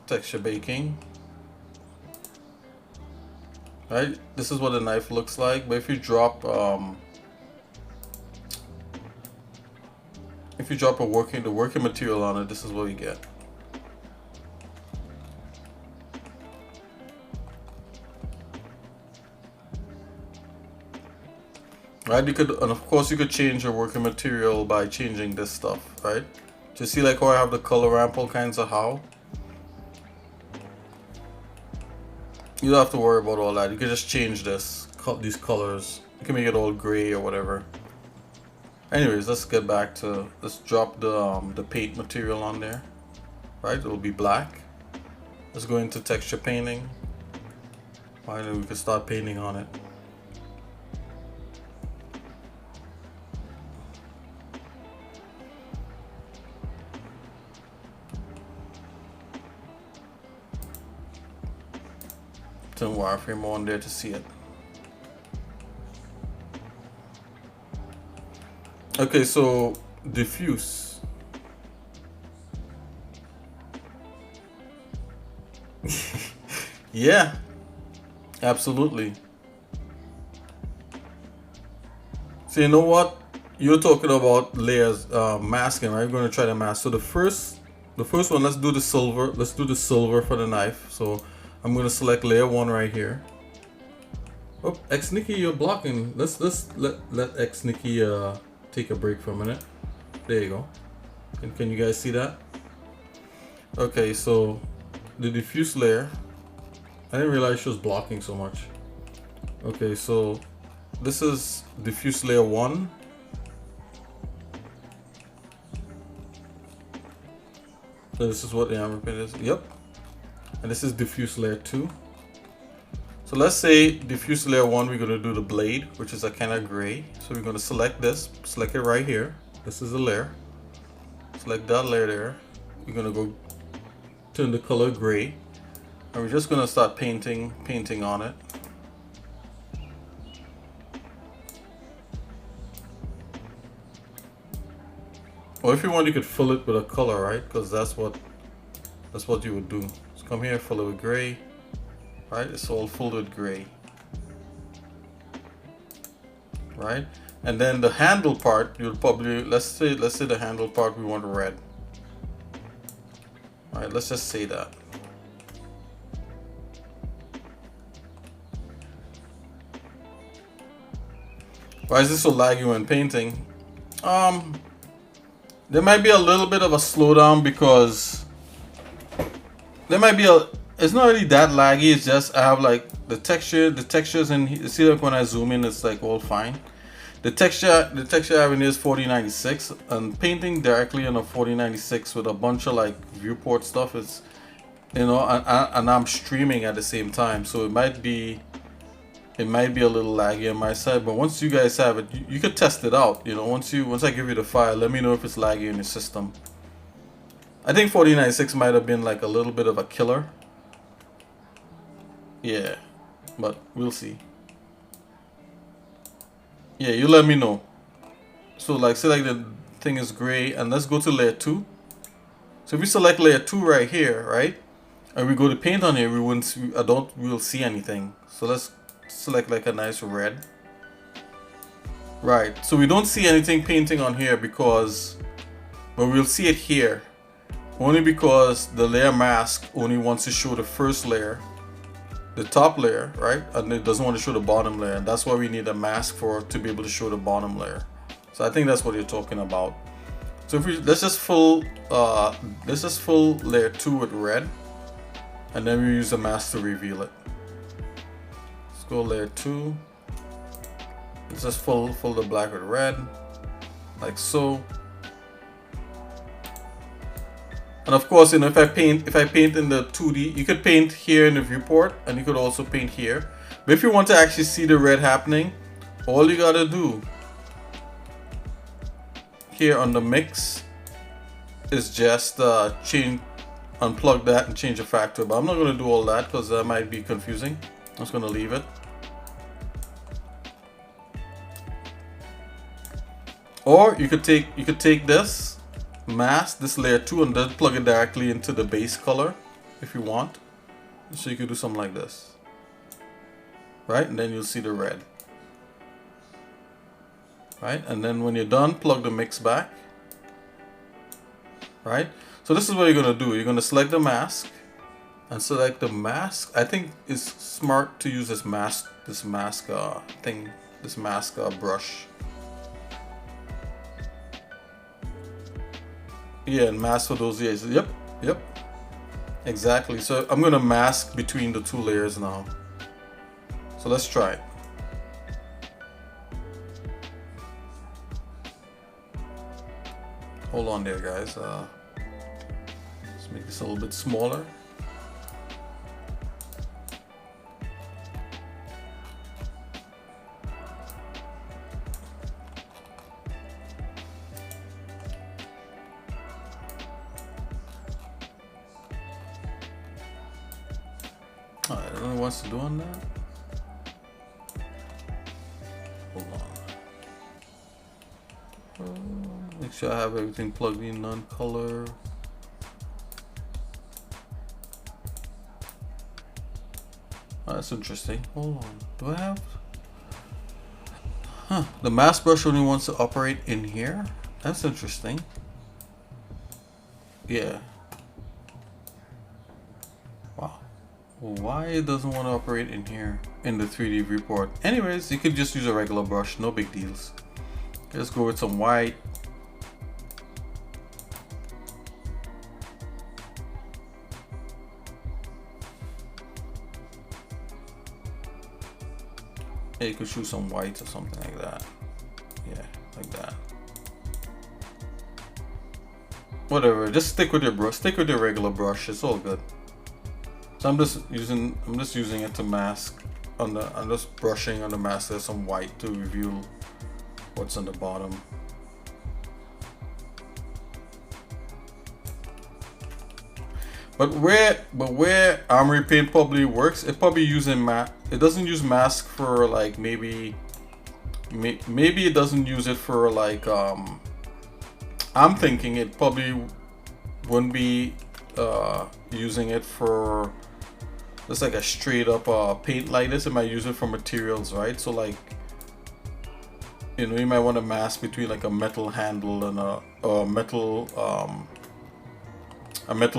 texture baking, right? This is what the knife looks like. But if you drop the working material on it, this is what you get. Right, you could, and of course you could change your working material by changing this stuff, right? To see like how I have the color ramp, all kinds of how. You don't have to worry about all that. You can just change these colors. You can make it all gray or whatever. Anyways, let's get back to, let's drop the paint material on there, right? It'll be black. Let's go into texture painting. Right, and we can start painting on it. Turn wireframe on there to see it. Okay, so diffuse. Yeah, absolutely. So you know what? You're talking about layers, masking, right? We're going to try to mask. So the first one, let's do the silver. Let's do the silver for the knife. So I'm going to select layer 1 right here. Oh, X Nikki, you're blocking. Let's let X Nikki take a break for a minute. There you go. Can you guys see that? Okay, so the diffuse layer. I didn't realize she was blocking so much. Okay, so this is diffuse layer 1. So this is what the amber paint is. Yep. And this is diffuse layer 2. So let's say diffuse layer 1, we're going to do the blade, which is a kind of gray. So we're going to select this, select it right here. This is the layer. Select that layer there. We're going to go turn the color gray. And we're just going to start painting on it. Or if you want, you could fill it with a color, right? Because that's what you would do. So come here, fill it with gray. Right, it's all filled with gray. Right, and then the handle part, you'll probably let's say the handle part we want red. All right, let's just say that. Why is this so laggy when painting? There might be a little bit of a slowdown because there might be a. It's not really that laggy. It's just I have like the textures, and you see like when I zoom in, it's like all fine. The texture I have in here is 4096, and painting directly on a 4096 with a bunch of like viewport stuff is, you know, and I'm streaming at the same time, so it might be a little laggy on my side. But once you guys have it, you could test it out. You know, once I give you the file, let me know if it's laggy in your system. I think 4096 might have been like a little bit of a killer. Yeah, but we'll see. Yeah, you let me know. So like select the thing is gray, and let's go to layer 2. So if we select layer 2 right here, right, and we go to paint on here, we'll see anything. So let's select like a nice red. Right, so we don't see anything painting on here because, but we'll see it here. only because the layer mask only wants to show the first layer, the top layer, right? And it doesn't want to show the bottom layer. And that's why we need a mask for to be able to show the bottom layer. So I think that's what you're talking about. So if we let's just fill layer 2 with red, and then we use the mask to reveal it. Let's go layer 2. Let's just fill the black with red, like so. And of course, you know, if I paint in the 2D, you could paint here in the viewport, and you could also paint here. But if you want to actually see the red happening, all you gotta do here on the mix is just unplug that and change the factor. But I'm not gonna do all that because that might be confusing. I'm just gonna leave it. Or you could take this mask, this layer 2, and then plug it directly into the base color if you want. So you could do something like this, right? And then you'll see the red, right? And then when you're done, plug the mix back, right? So this is what you're gonna do. You're gonna select the mask and select the mask. I think it's smart to use this mask brush. Yeah, and mask for those layers. Yep, exactly. So I'm gonna mask between the 2 layers now. So let's try it. Hold on there, guys. Let's make this a little bit smaller. I don't know what's to do on that. Hold on. Make sure I have everything plugged in, non-color. Oh, that's interesting. Hold on. Do I have? Huh. The mask brush only wants to operate in here. That's interesting. Yeah. Wow. Why it doesn't want to operate in here in the 3D viewport? Anyways, you could just use a regular brush. No big deals. Let's go with some white. Yeah, you could choose some whites or something like that. Yeah, like that. Whatever, just stick with your brush. Stick with your regular brush. It's all good. So I'm just using it to mask on the. I'm just brushing on the mask. There's some white to reveal what's on the bottom. But where Armory Paint probably works, it probably using it doesn't use mask for like maybe it doesn't use it for like I'm thinking it probably wouldn't be using it for just like a straight up paint like this. It might use it for materials, right? So like, you know, you might want to mask between like a metal handle and a metal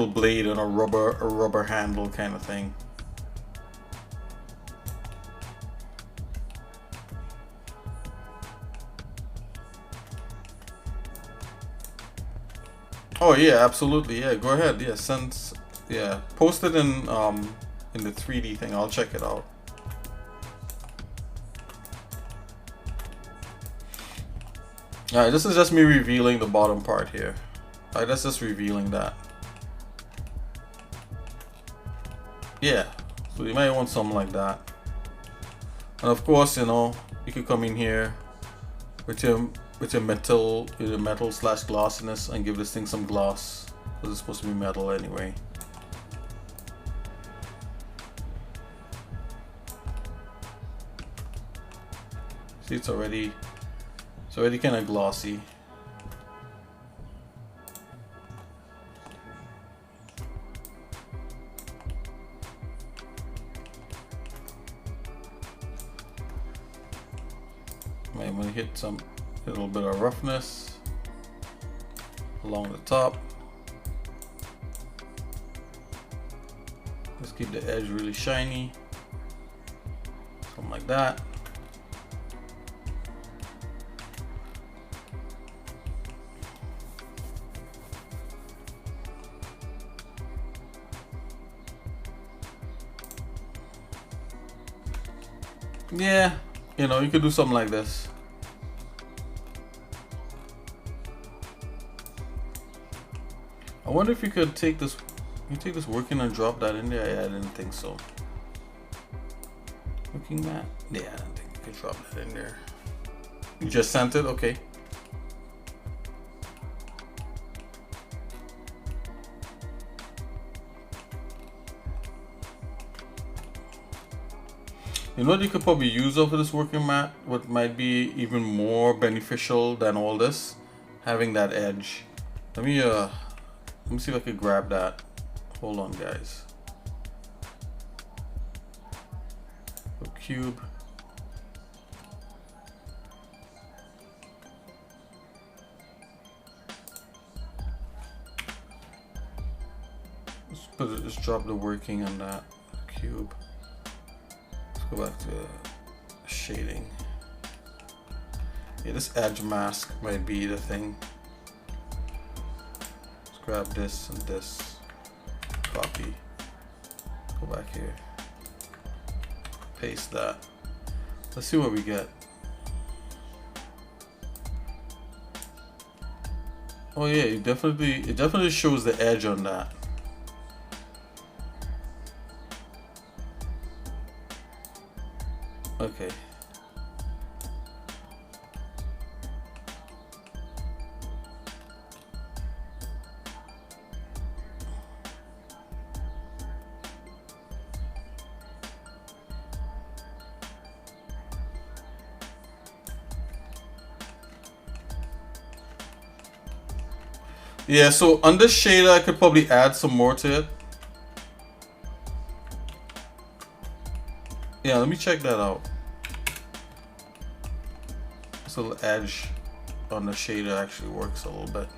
blade and a rubber handle kind of thing. Oh yeah, absolutely. Yeah, go ahead. Yeah, post it in the 3D thing. I'll check it out. Alright, this is just me revealing the bottom part here. Alright, that's just revealing that. Yeah, so you might want something like that. And of course, you know, you could come in here with your metal slash glossiness and give this thing some gloss, because it's supposed to be metal anyway. See, it's already kind of glossy. Might want to hit a little bit of roughness along the top. Let's keep the edge really shiny. Something like that. Yeah, you know, you could do something like this. I wonder if you could take this, working and drop that in there. Yeah, I didn't think so. Working mat? Yeah, I don't think you could drop that in there. You just sent it? Okay. You know what you could probably use over this working mat? What might be even more beneficial than all this? Having that edge. Let me see if I could grab that. Hold on, guys. A cube. Let's drop the working on that cube. Go back to shading. Yeah, this edge mask might be the thing. Let's grab this and this. Copy. Go back here. Paste that. Let's see what we get. Oh yeah, it definitely shows the edge on that. Okay. Yeah, so on this shader I could probably add some more to it. Yeah, let me check that out. This little edge on the shader actually works a little bit.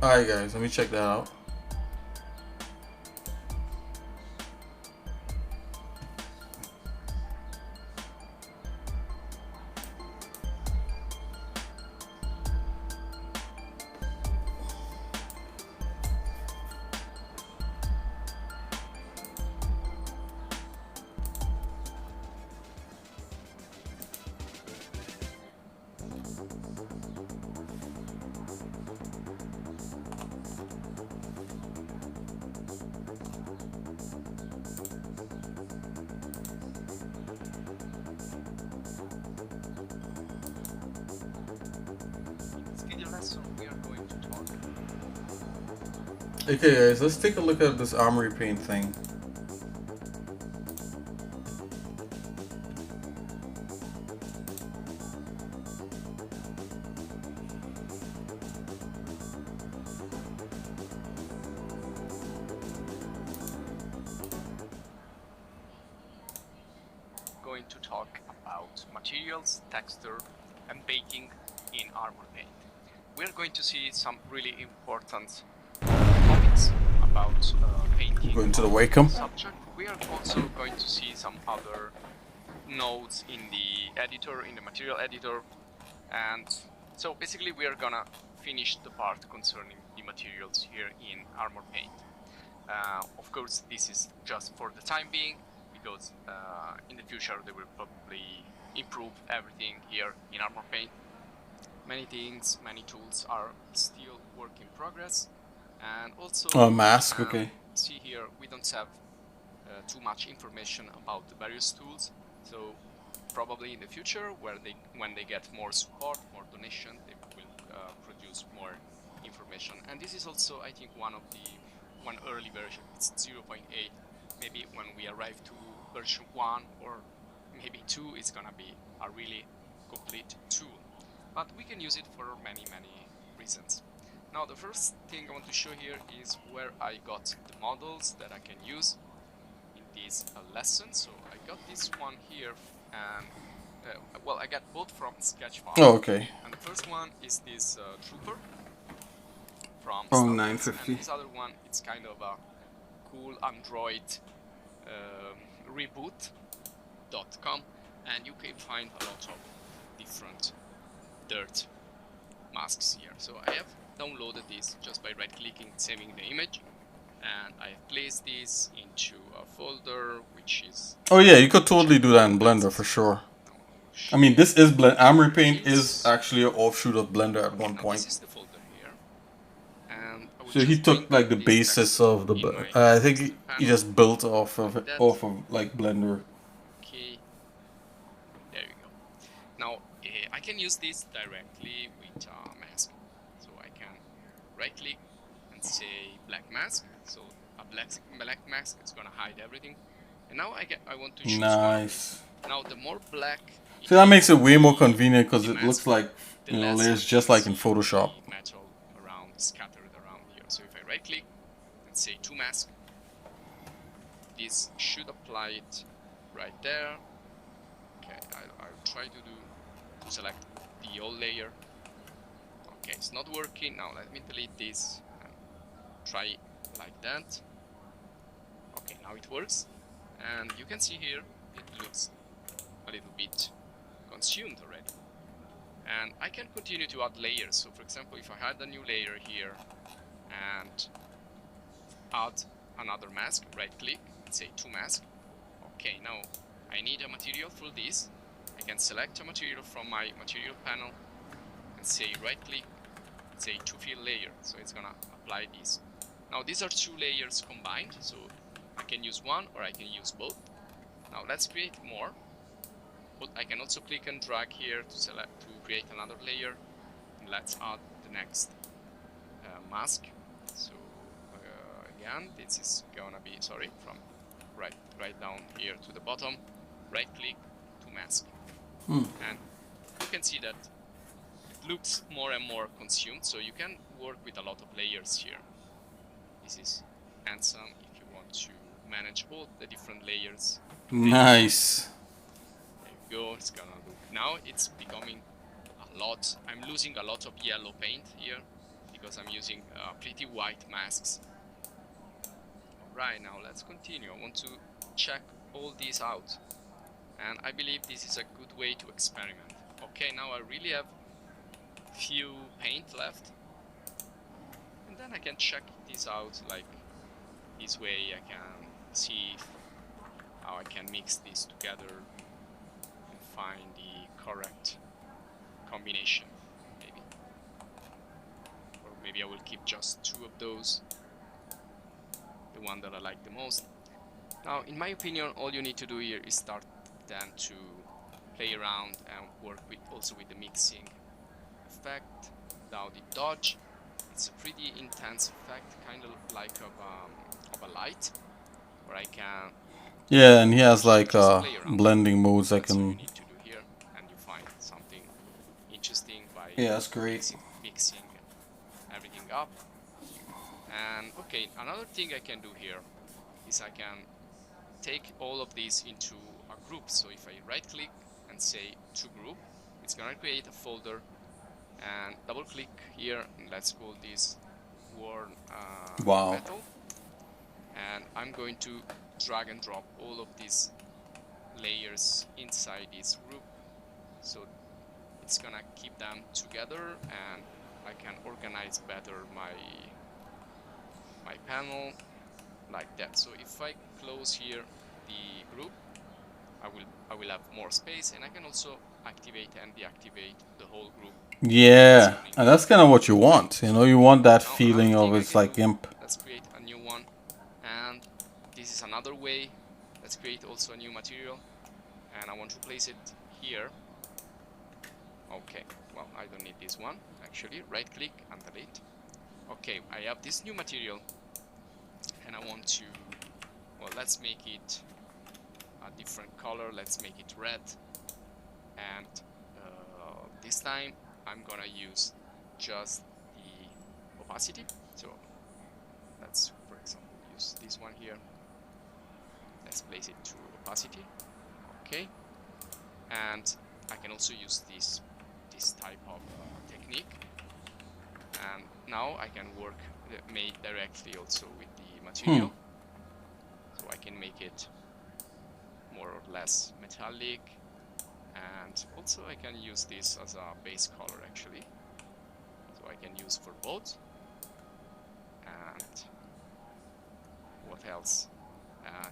Alright guys, let me check that out. Okay guys, let's take a look at this armory paint thing. Going to talk about materials, texture and baking in armor paint. We're going to see some really important topics about painting. Going to the Wacom subject. We are also going to see some other nodes in the editor, in the material editor, and so basically we are gonna finish the part concerning the materials here in armor paint. Of course, this is just for the time being, because in the future they will probably improve everything here in armor paint. Many things, many tools are still work in progress. And also, mask, okay. See here, we don't have too much information about the various tools. So probably in the future, when they get more support, more donation, they will produce more information. And this is also, I think, one early version. It's 0.8. Maybe when we arrive to version 1 or maybe 2, it's gonna be a really complete tool. But we can use it for many reasons. Now the first thing I want to show here is where I got the models that I can use in this lesson. So I got this one here, and Well, I got both from Sketchfab. Oh, okay. And the first one is this Trooper from Oh, Star Wars, 950. and this other one, it's kind of a cool Android reboot.com, and you can find a lot of different dirt masks here. So I have downloaded this just by right-clicking, saving the image, and I have placed this into a folder which is... Oh yeah, you could totally do that in Blender for sure. I mean, this is Armory Paint is actually an offshoot of Blender at one now point. this is the folder here, and I will So he just bring took like the this basis text of the. in my I think text he panel, just built off of like that. like Blender. Okay, there you go. Now I can use this directly with a mask, so I can right click and say black mask. So a black mask is gonna hide everything. And now I want to choose one of these. Now the more black. So that makes it way more convenient because it mask, looks like the you know less layers you just can like in see Photoshop. the metal around scattered around here. So if I right click and say to mask, this should apply it right there. Okay, I'll try to select the old layer. Okay, it's not working. Now let me delete this and try like that. Okay, now it works, and you can see here it looks a little bit consumed already. And I can continue to add layers. So for example, if I had a new layer here and add another mask, right click and say to mask. Okay, now I need a material for this. I can select a material from my material panel and say right click, say to fill layer. So it's gonna apply this. Now these are two layers combined, so I can use one or I can use both. Now let's create more. But I can also click and drag here to create another layer. And let's add the next mask. So again, this is gonna be from right down here to the bottom. Right click to mask, and you can see that it looks more and more consumed. So you can work with a lot of layers here. This is handsome if you want to manage all the different layers. Nice. Go, it's gonna look. Now it's becoming a lot. I'm losing a lot of yellow paint here because I'm using pretty white masks. Alright, now let's continue. I want to check all these out, and I believe this is a good way to experiment. Okay, now I really have few paint left, and then I can check this out. Like this way I can see how I can mix this together, find the correct combination, maybe. Or maybe I will keep just two of those, the one that I like the most. Now, in my opinion, all you need to do here is start then to play around and work also with the mixing effect. Now the dodge, it's a pretty intense effect, kind of like of a light, where I can... Yeah, and he has like blending modes I can... you need to do here, and you find something interesting by that's great. mixing everything up. And okay, another thing I can do here is I can take all of these into a group. So if I right click and say to group, it's gonna create a folder, and double click here, and let's call this worn metal, and I'm going to drag and drop all of these layers inside this group, so it's gonna keep them together, and I can organize better my panel like that. So if I close here the group, I will have more space, and I can also activate and deactivate the whole group. Yeah, and that's kind of what you want. You know, you want that feeling of it's like Gimp. Let's create a new one, and this is another way. Let's create also a new material, and I want to place it here. Okay, well, I don't need this one actually. Right click and delete. Okay, I have this new material, and I want to, well, let's make it a different color. Let's make it red, and this time I'm gonna use just the opacity. So let's, for example, use this one here. Let's place it to opacity. Okay, and I can also use this type of technique, and now I can work made directly also with the material. So I can make it more or less metallic, and also I can use this as a base color actually. So I can use for both. And what else?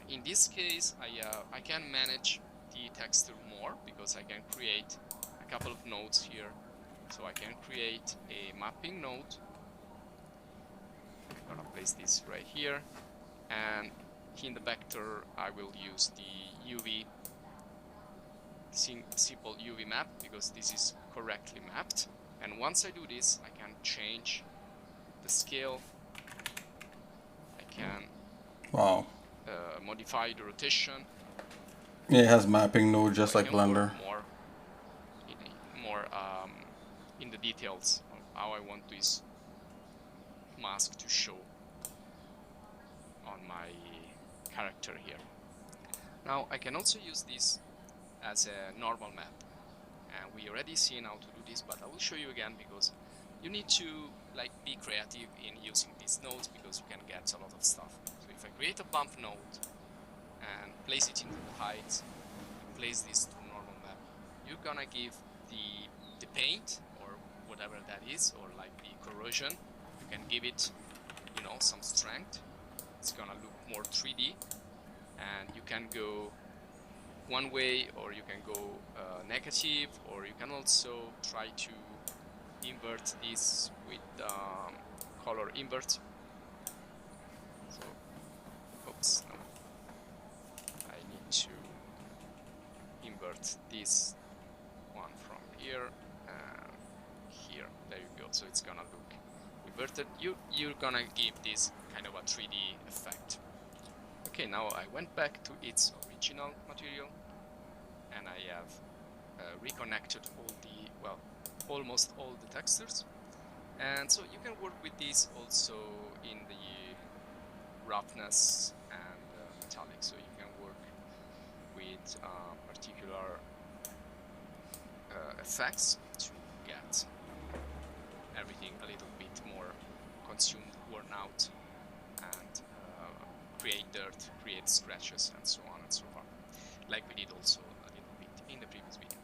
In this case, I can manage the texture more because I can create a couple of nodes here. So I can create a mapping node. I'm gonna place this right here, and in the vector I will use the UV simple UV map because this is correctly mapped. And once I do this, I can change the scale. I can modify the rotation. Yeah, it has mapping node just So like Blender. More in the details of how I want this mask to show on my character here. Now I can also use this as a normal map, and we already seen how to do this, but I will show you again because you need to like be creative in using these nodes because you can get a lot of stuff. So if I create a bump node and place it into the heights, place this to normal map, you're gonna give the paint or whatever that is, or like the corrosion, you can give it, you know, some strength. It's gonna look more 3D, and you can go one way or you can go negative, or you can also try to invert this with color invert. So, oops, no, I need to invert this one from here and here. There you go. So it's gonna look inverted. You're gonna give this kind of a 3D effect. Okay, now I went back to its original material, and I have reconnected all the, well, almost all the textures. And so you can work with this also in the roughness and metallic. So you can work with particular effects to get everything a little bit more consumed, worn out, and create dirt, create scratches, and so on and so forth, like we did also a little bit in the previous video.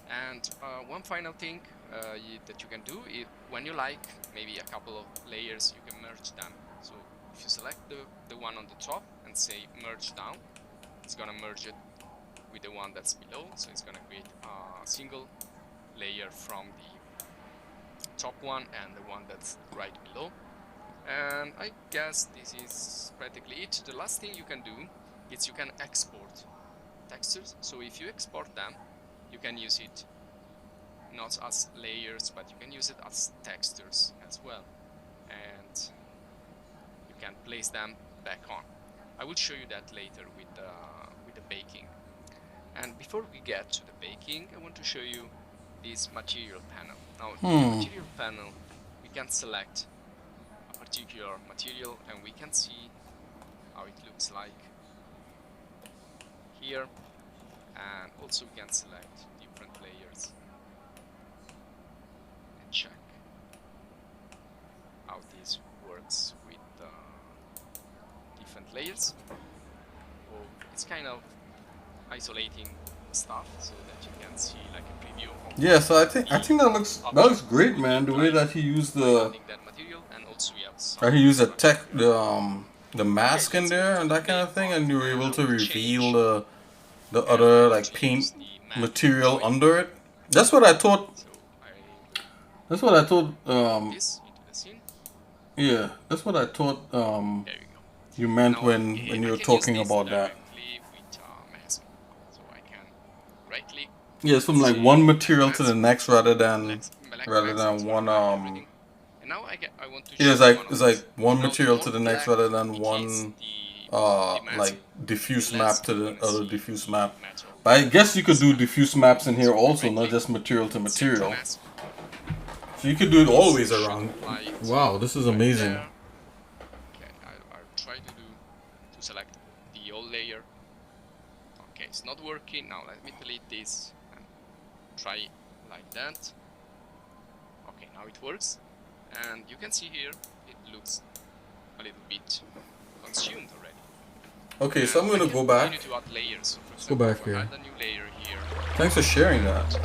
And one final thing that you can do is, when you like maybe a couple of layers, you can merge them. So if you select the one on the top and say merge down, it's gonna merge it with the one that's below. So it's gonna create a single layer from the top one and the one that's right below. And I guess this is practically it. The last thing you can do is you can export textures. So if you export them, you can use it not as layers, but you can use it as textures as well, and you can place them back on. I will show you that later with the baking. And before we get to the baking, I want to show you this material panel. Now, in the material panel, we can select a particular material, and we can see how it looks like here. And also we can select different layers and check how this works with different layers. So it's kind of isolating stuff so that you can see like a preview of so I think that looks great, man. The way that he used the the mask in there and that kind of thing, and you were able to reveal the other like paint material under it. That's what I thought. That's what I thought. Yeah, that's what I thought. You meant when you were talking about that. Yeah, it's from like one material to the next rather than one yeah, it's like one material to the next rather than one like diffuse map to the other diffuse map. But I guess you could do diffuse maps in here also, not just material to material. So you could do it all ways around. Wow, this is amazing. Okay, I'll try to select the old layer. Okay, it's not working. Now let me delete this and try like that. Okay, now it works, and you can see here it looks a little bit consumed already. Okay, And so I'm gonna go back. continue to add layers. So for Let's go example, back if I here. add a new layer here, Thanks for sharing that.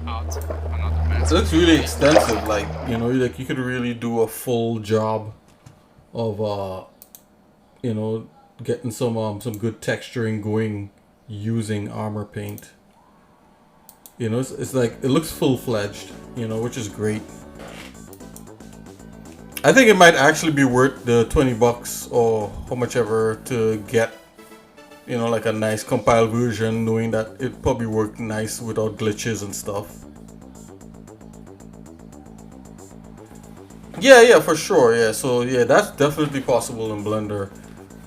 add another mask. It looks really extensive. Like, you know, like you could really do a full job of you know, getting some good texturing going using armor paint. You know, it's like it looks full-fledged, you know, which is great. I think it might actually be worth the 20 bucks or how much ever to get, you know, like a nice compiled version, knowing that it probably worked nice without glitches and stuff. Yeah, for sure. Yeah, so yeah, that's definitely possible in Blender.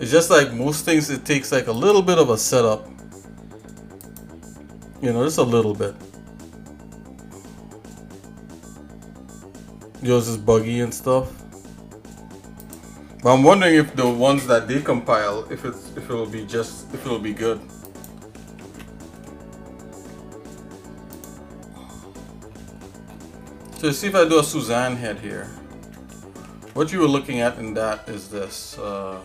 It's just like most things, it takes like a little bit of a setup. You know, just a little bit. Yours is buggy and stuff. But I'm wondering if the ones that they compile, if it'll be good. So let's see if I do a Suzanne head here. What you were looking at in that is this. So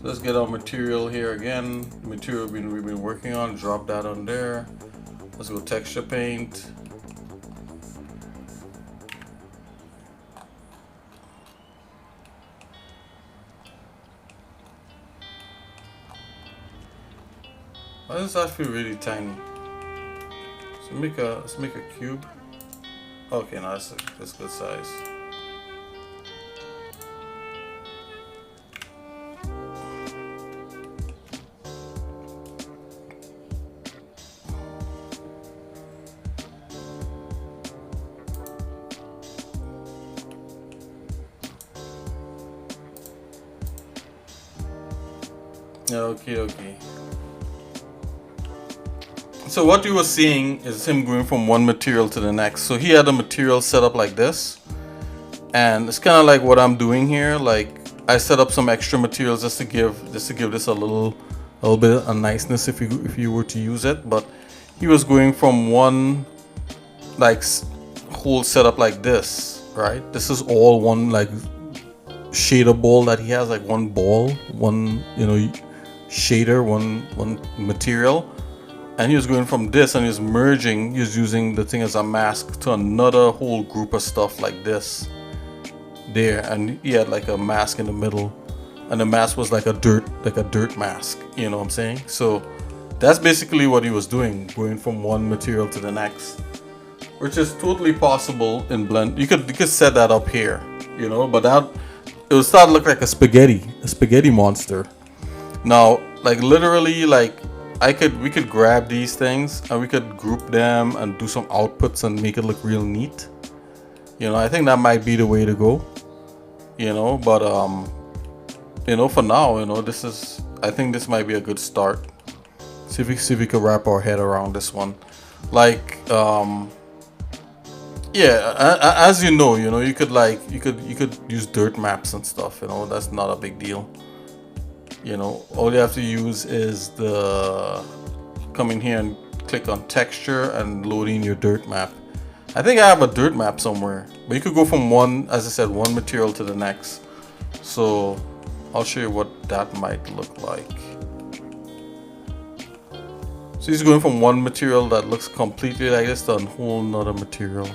let's get our material here again. The material we've been working on. Drop that on there. Let's go texture paint. Why does that feel really tiny? So let's make a cube. Okay, now that's good size. Okay. So what you were seeing is him going from one material to the next. So he had a material set up like this, and it's kind of like what I'm doing here. Like I set up some extra materials just to give this a little bit of niceness if you were to use it. But he was going from one like whole setup like this, right? This is all one like shader ball that he has, like one ball, one, you know, shader, one material. And he was going from this and he was merging, he was using the thing as a mask to another whole group of stuff like this there, and he had like a mask in the middle, and the mask was like a dirt mask, you know what I'm saying? So that's basically what he was doing, going from one material to the next, which is totally possible in Blend. You could set that up here, you know, but that it would start to look like a spaghetti monster. Now, like literally, like we could grab these things and we could group them and do some outputs and make it look real neat. You know, I think that might be the way to go. You know, but you know, for now, you know, I think this might be a good start. See if we could wrap our head around this one. Like, yeah, as you know, you could use dirt maps and stuff. You know, that's not a big deal. You know, all you have to use is come in here and click on texture and load in your dirt map. I think I have a dirt map somewhere, but you could go from one, as I said, one material to the next. So I'll show you what that might look like. So he's going from one material that looks completely like this to a whole nother material.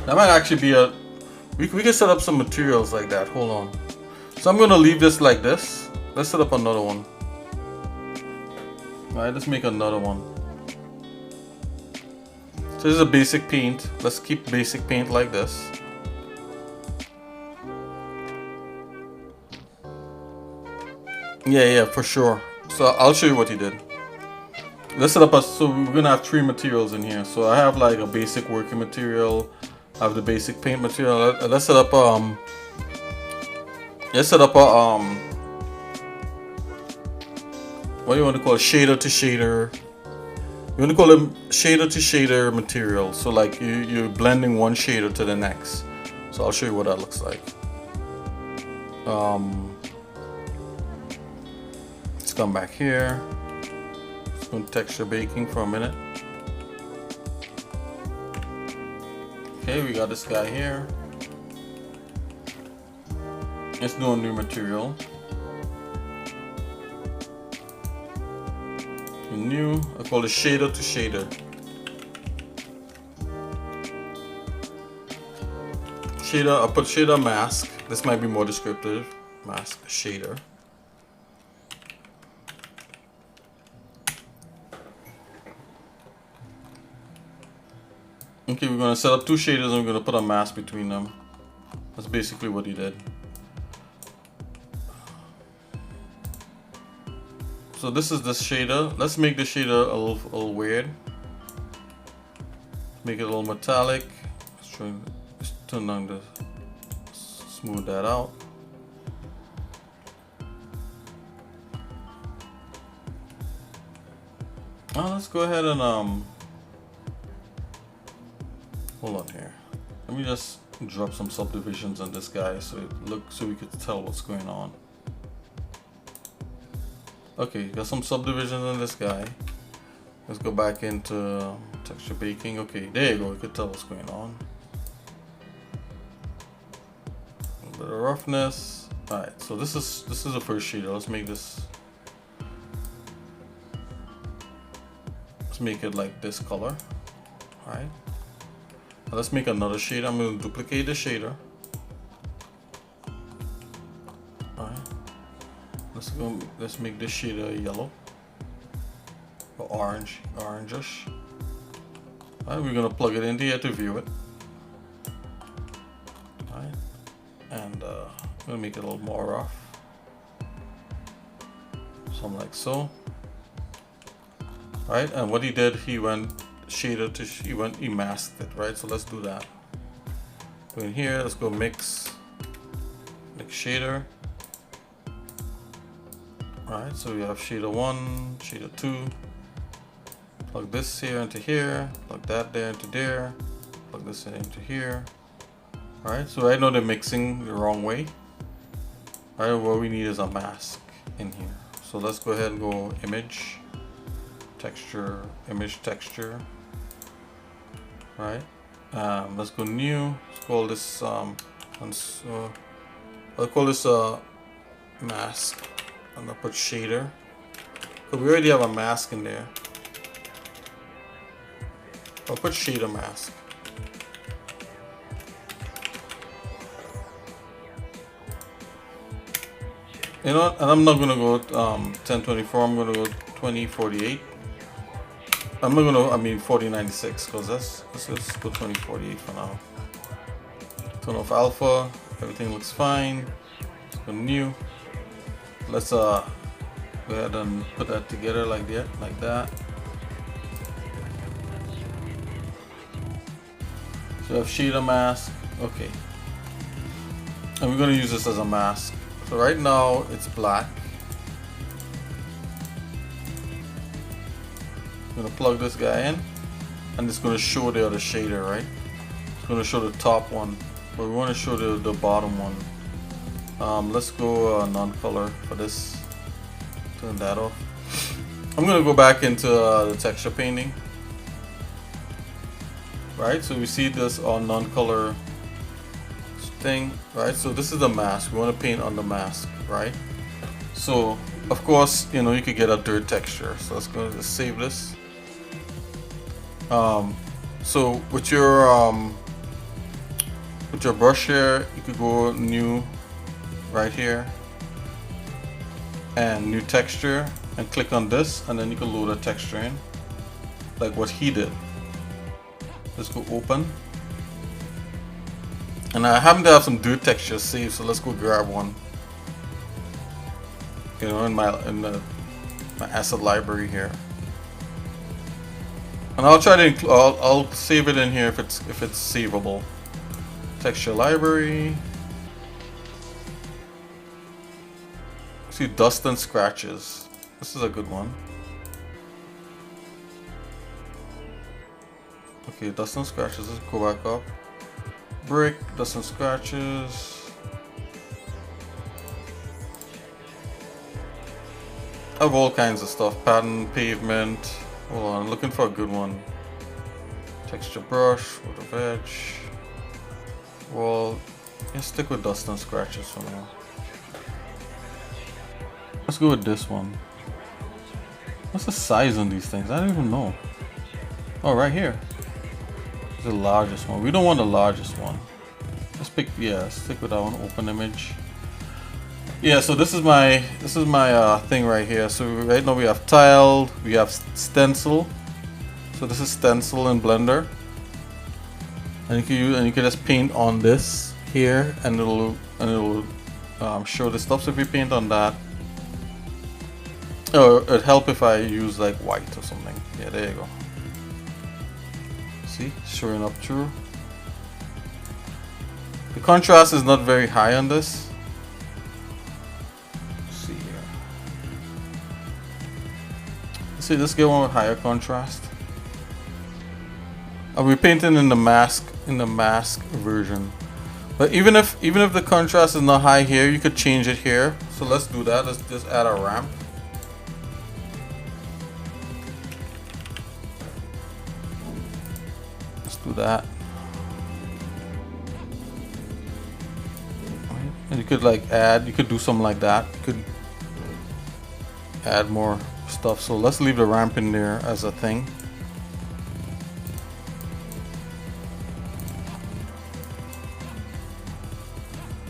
That might actually be we could set up some materials like that. Hold on. So I'm gonna leave this like this. Let's set up another one. Alright, let's make another one. So this is a basic paint. Let's keep basic paint like this. Yeah, for sure. So I'll show you what he did. Let's set up so we're gonna have 3 materials in here. So I have like a basic working material. I have the basic paint material. Let's set up a what do you want to call it? Shader to shader. You want to call them shader to shader material. So like you're blending one shader to the next. So I'll show you what that looks like. Let's come back here. Just going to texture baking for a minute. Okay, we got this guy here. Let's do a new material. New, I call it shader to shader. Shader, I'll put shader mask. This might be more descriptive. Mask shader. Okay, we're gonna set up two shaders and we're gonna put a mask between them. That's basically what he did. So this is this shader. Let's make the shader a little weird. Make it a little metallic. Let's turn down the, smooth that out. Let's go ahead and hold on here. Let me just drop some subdivisions on this guy so we could tell what's going on. Okay, got some subdivisions on this guy. Let's go back into texture baking. Okay, there you go. You can tell what's going on. A little bit of roughness. All right, so this is the first shader. Let's make this. Let's make it like this color. All right. Now let's make another shader. I'm going to duplicate the shader. All right. Let's make this shader yellow or orangish. Alright, we're gonna plug it into here to view it. Alright, and I'm gonna make it a little more rough, something like so. Alright, and what he did, he went shader to he masked it, right? So let's do that. Go in here, let's go mix shader. Alright, so we have shader 1, shader 2. Plug this here into here, plug that there into there, plug this into here. Alright, so right now they're mixing the wrong way. Alright, what we need is a mask in here. So let's go ahead and go image, texture, image texture. Alright, let's go new. Let's call this I'll call this mask. I'm gonna put shader, because we already have a mask in there. I'll put shader mask. You know what? And I'm not gonna go 1024. I'm gonna go 2048. I'm not gonna. I mean 4096, because let's just go 2048 for now. Turn off alpha. Everything looks fine. Let's go new. Let's go ahead and put that together like that. So we have shader mask. Okay, and we're gonna use this as a mask. So right now it's black. I'm gonna plug this guy in, and it's gonna show the other shader, right? It's gonna show the top one, but we want to show the bottom one. Let's go non-color for this. Turn that off. I'm gonna go back into the texture painting. Right, so we see this on non-color thing, right? So this is the mask. We want to paint on the mask, right? So of course, you know, you could get a dirt texture. So let's go to save this. So with your brush here, you could go new right here and new texture and click on this, and then you can load a texture in like what he did. Let's go open, and I happen to have some dirt textures saved, so let's go grab one, you know, in my asset library here, and I'll try to I'll save it in here if it's savable. Texture library. See, dust and scratches. This is a good one. Okay, dust and scratches. Let's go back up. Brick, dust and scratches. I have all kinds of stuff. Pattern, pavement. Hold on, looking for a good one. Texture brush, with a veg. Wall. Let's stick with dust and scratches for now. Let's go with this one. What's the size on these things? I don't even know. Oh, right here. The largest one. We don't want the largest one. Let's pick, yeah, stick with that one. Open image. Yeah, so this is my thing right here. So right now we have tiled, we have stencil. So this is stencil in Blender. And you can just paint on this here, and it'll show the stuff. So if you paint on that, oh, it'd help if I use like white or something. Yeah, there you go. See, showing up true. The contrast is not very high on this. Let's see here. Let's get one with higher contrast. I'll be painting in the mask version. But even if the contrast is not high here, you could change it here. So let's do that. Let's just add a ramp. Let's do that. And you could like add, you could do something like that. You could add more stuff. So let's leave the ramp in there as a thing.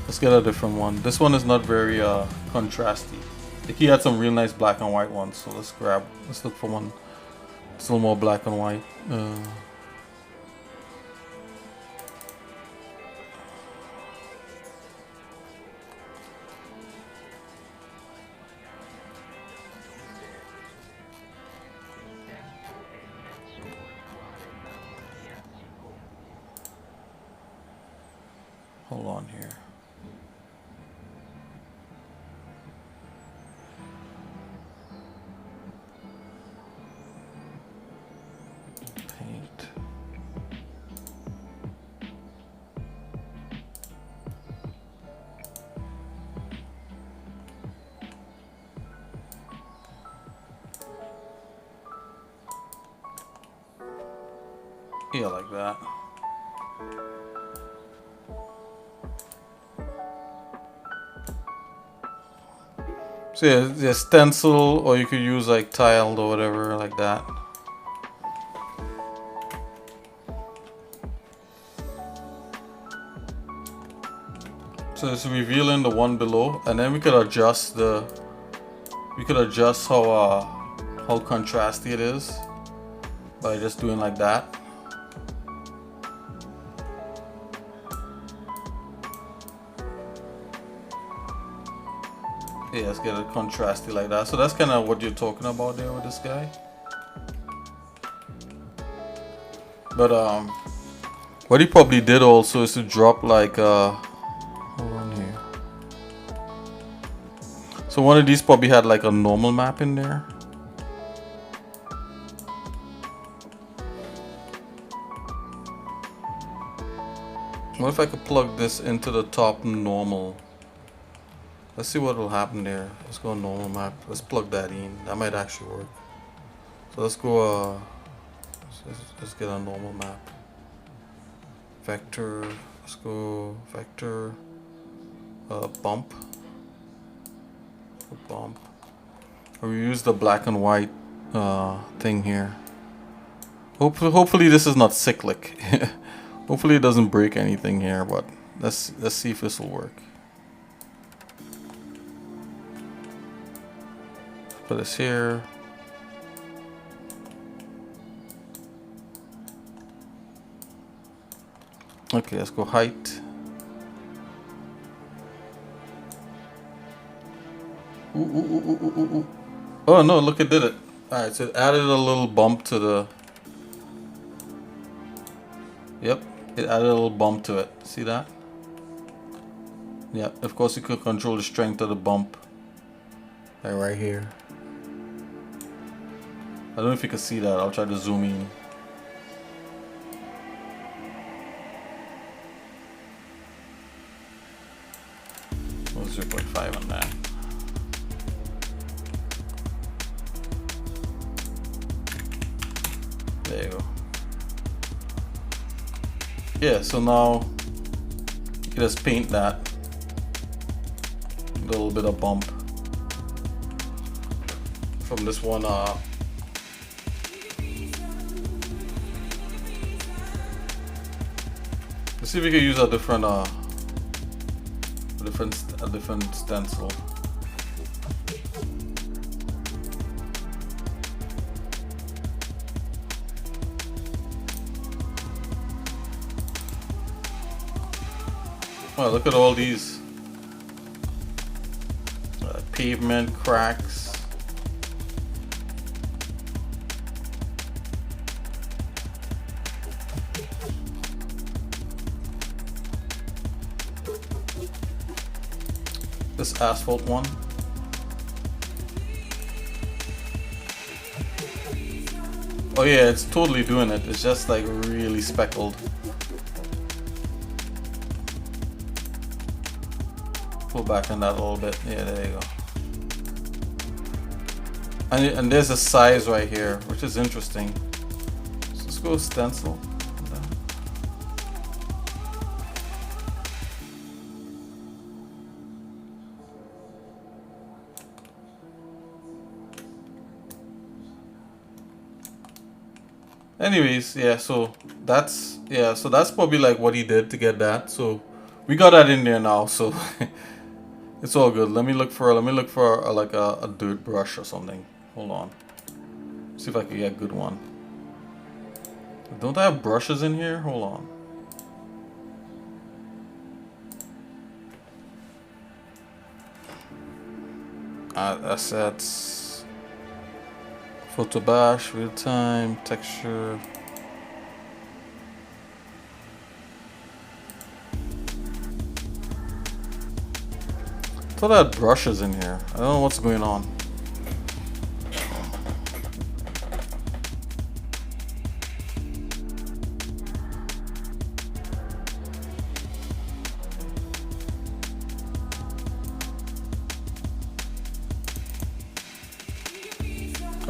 Let's get a different one. This one is not very contrasty. Like he had some real nice black and white ones. So let's look for one. It's a little more black and white. Hold on here. Paint. Yeah, like that. So yeah, stencil, or you could use like tiled or whatever like that. So it's revealing the one below, and then we could adjust how contrasty it is by just doing like that. Yeah, let's get it contrasty like that. So that's kind of what you're talking about there with this guy. But what he probably did also is to drop like hold on here. So one of these probably had like a normal map in there. What if I could plug this into the top normal? Let's see what will happen there. Let's go normal map. Let's plug that in. That might actually work. So let's go. Let's get a normal map. Vector. Let's go vector. Bump. Bump. Or we use the black and white thing here. Hopefully this is not cyclic. Hopefully it doesn't break anything here. But let's see if this will work. Put this here. Okay, let's go height. Ooh. Oh no, look, it did it. Alright, so it added a little bump to the... Yep, it added a little bump to it. See that? Yeah, of course you could control the strength of the bump. Like right here. I don't know if you can see that. I'll try to zoom in. 0.5 on that. There you go. Yeah, so now you can just paint that. A little bit of bump from this one. Let's see if we can use a different stencil. Wow, look at all these pavement cracks. This asphalt one. Oh yeah, it's totally doing it. It's just like really speckled. Pull back on that a little bit. Yeah, there you go. And there's a size right here, which is interesting. So let's go stencil. Anyways, yeah, so that's probably like what he did to get that. So we got that in there now, so it's all good. Let me look for like a dirt brush or something. Hold on. See if I can get a good one. Don't I have brushes in here? Hold on. Assets. Photo bash, real time, texture. I thought I had brushes in here. I don't know what's going on.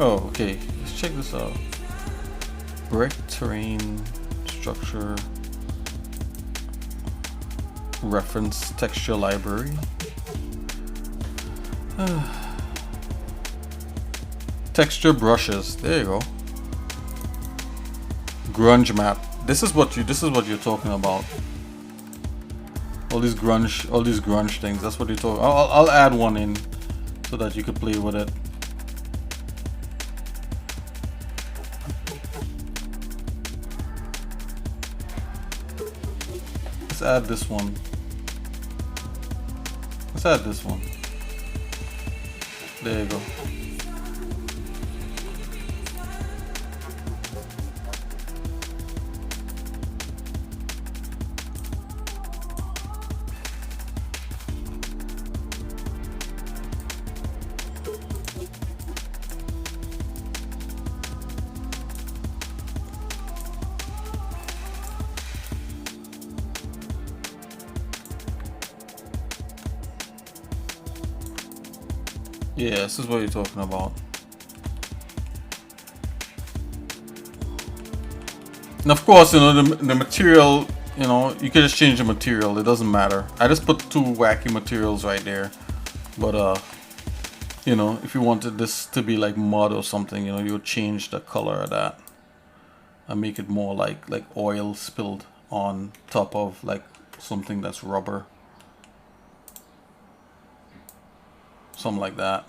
Oh, okay. Let's check this out. Brick, terrain, structure, reference, texture library. Texture brushes. There you go. Grunge map. This is what you're talking about. All these grunge things. That's what you're talking. I'll add one in so that you can play with it. Let's add this one. Let's add this one. There you go. Yeah, this is what you're talking about. And of course, you know, the material, you know, you can just change the material. It doesn't matter. I just put two wacky materials right there. But, you know, if you wanted this to be like mud or something, you know, you would change the color of that. And make it more like oil spilled on top of like something that's rubber. Something like that.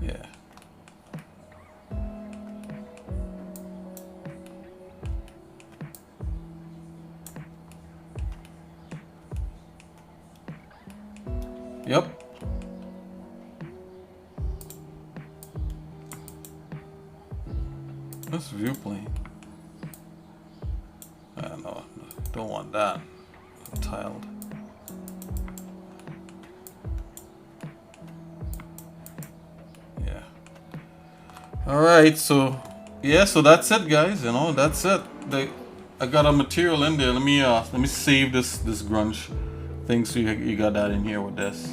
Yeah. Yep. That's view plane. No, don't want that. Tiled. Yeah. Alright, so yeah, so that's it, guys. You know, that's it. I got a material in there. Let me save this grunge thing so you got that in here with this.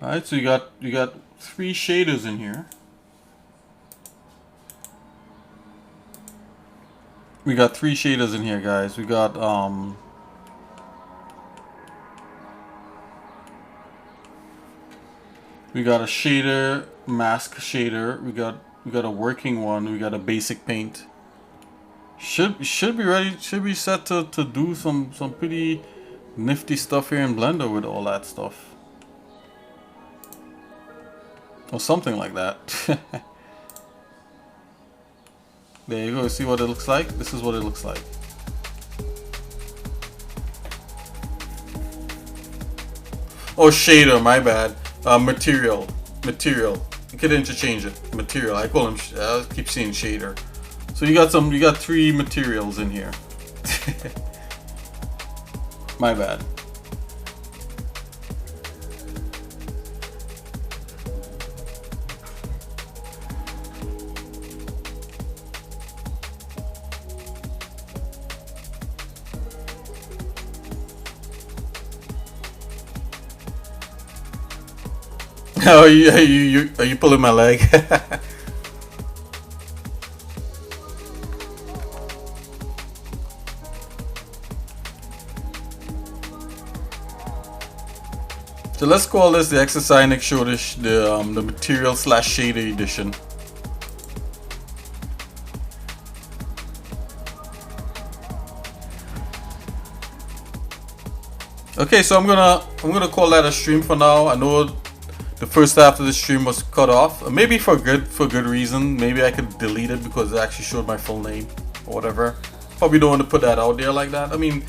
All right, so you got 3 shaders in here. We got 3 shaders in here, guys. We got we got a shader, mask shader. We got a working one. We got a basic paint. Should be ready. Should be set to do some pretty nifty stuff here in Blender with all that stuff, or something like that. There you go. See what it looks like. This is what it looks like. Oh, shader. My bad. Material. You could interchange it. Material. I call him. I keep saying shader. So you got 3 materials in here. My bad. Oh, are you pulling my leg? So let's call this the exercise next show, the material / shader edition. Okay, so I'm gonna call that a stream for now. I know the first half of the stream was cut off, maybe for good reason. Maybe I could delete it because it actually showed my full name or whatever. Probably don't want to put that out there like that. I mean,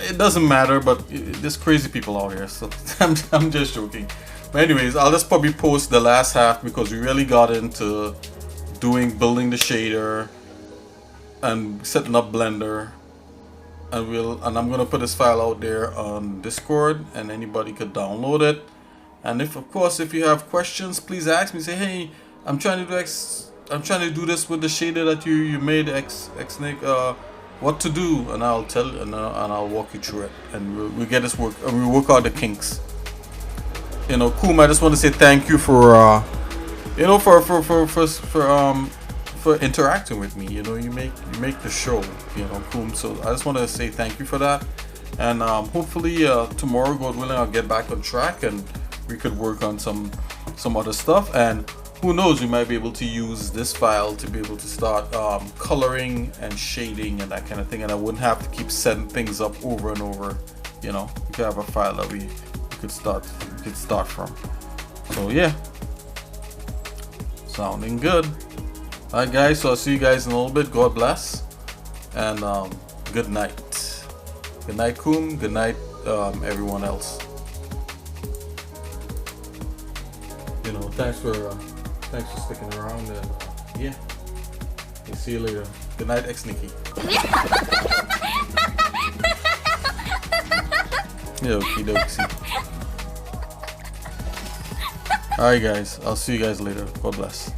it doesn't matter, but there's crazy people out here, so I'm just joking. But anyways, I'll just probably post the last half because we really got into building the shader and setting up Blender. And I'm gonna put this file out there on Discord, and anybody could download it. And if you have questions, please ask me. Say, hey, I'm trying to do this with the shader that you made, Nick. What to do? And I'll tell and I'll walk you through it, and we'll get this work, and we'll work out the kinks. You know, Koom, I just want to say thank you for for interacting with me. You know, you make the show, you know, Koom. So I just want to say thank you for that. And hopefully tomorrow, God willing, I'll get back on track and we could work on some other stuff. And who knows, we might be able to use this file to be able to start coloring and shading and that kind of thing. And I wouldn't have to keep setting things up over and over. You know, we could have a file that we could start from. So yeah, sounding good. Alright guys, so I'll see you guys in a little bit. God bless, and good night. Good night, Koom. Good night, everyone else. You know, thanks for sticking around, and yeah, we'll see you later. Good night, Nikki. Yeah, okie dokie. Alright guys, I'll see you guys later. God bless.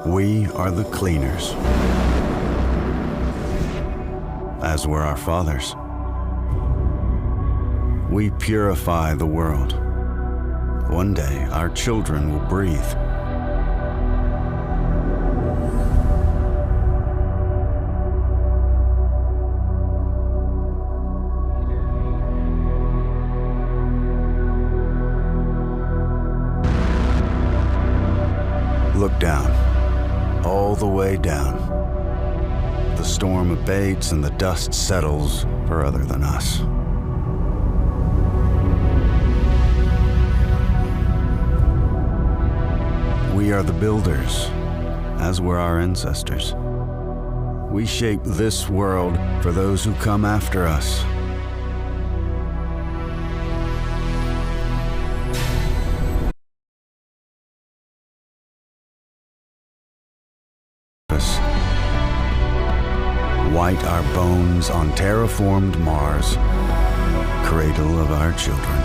We are the cleaners, as were our fathers. We purify the world. One day, our children will breathe. Look down, all the way down. The storm abates and the dust settles for other than us. We are the builders, as were our ancestors. We shape this world for those who come after us. White our bones on terraformed Mars, cradle of our children.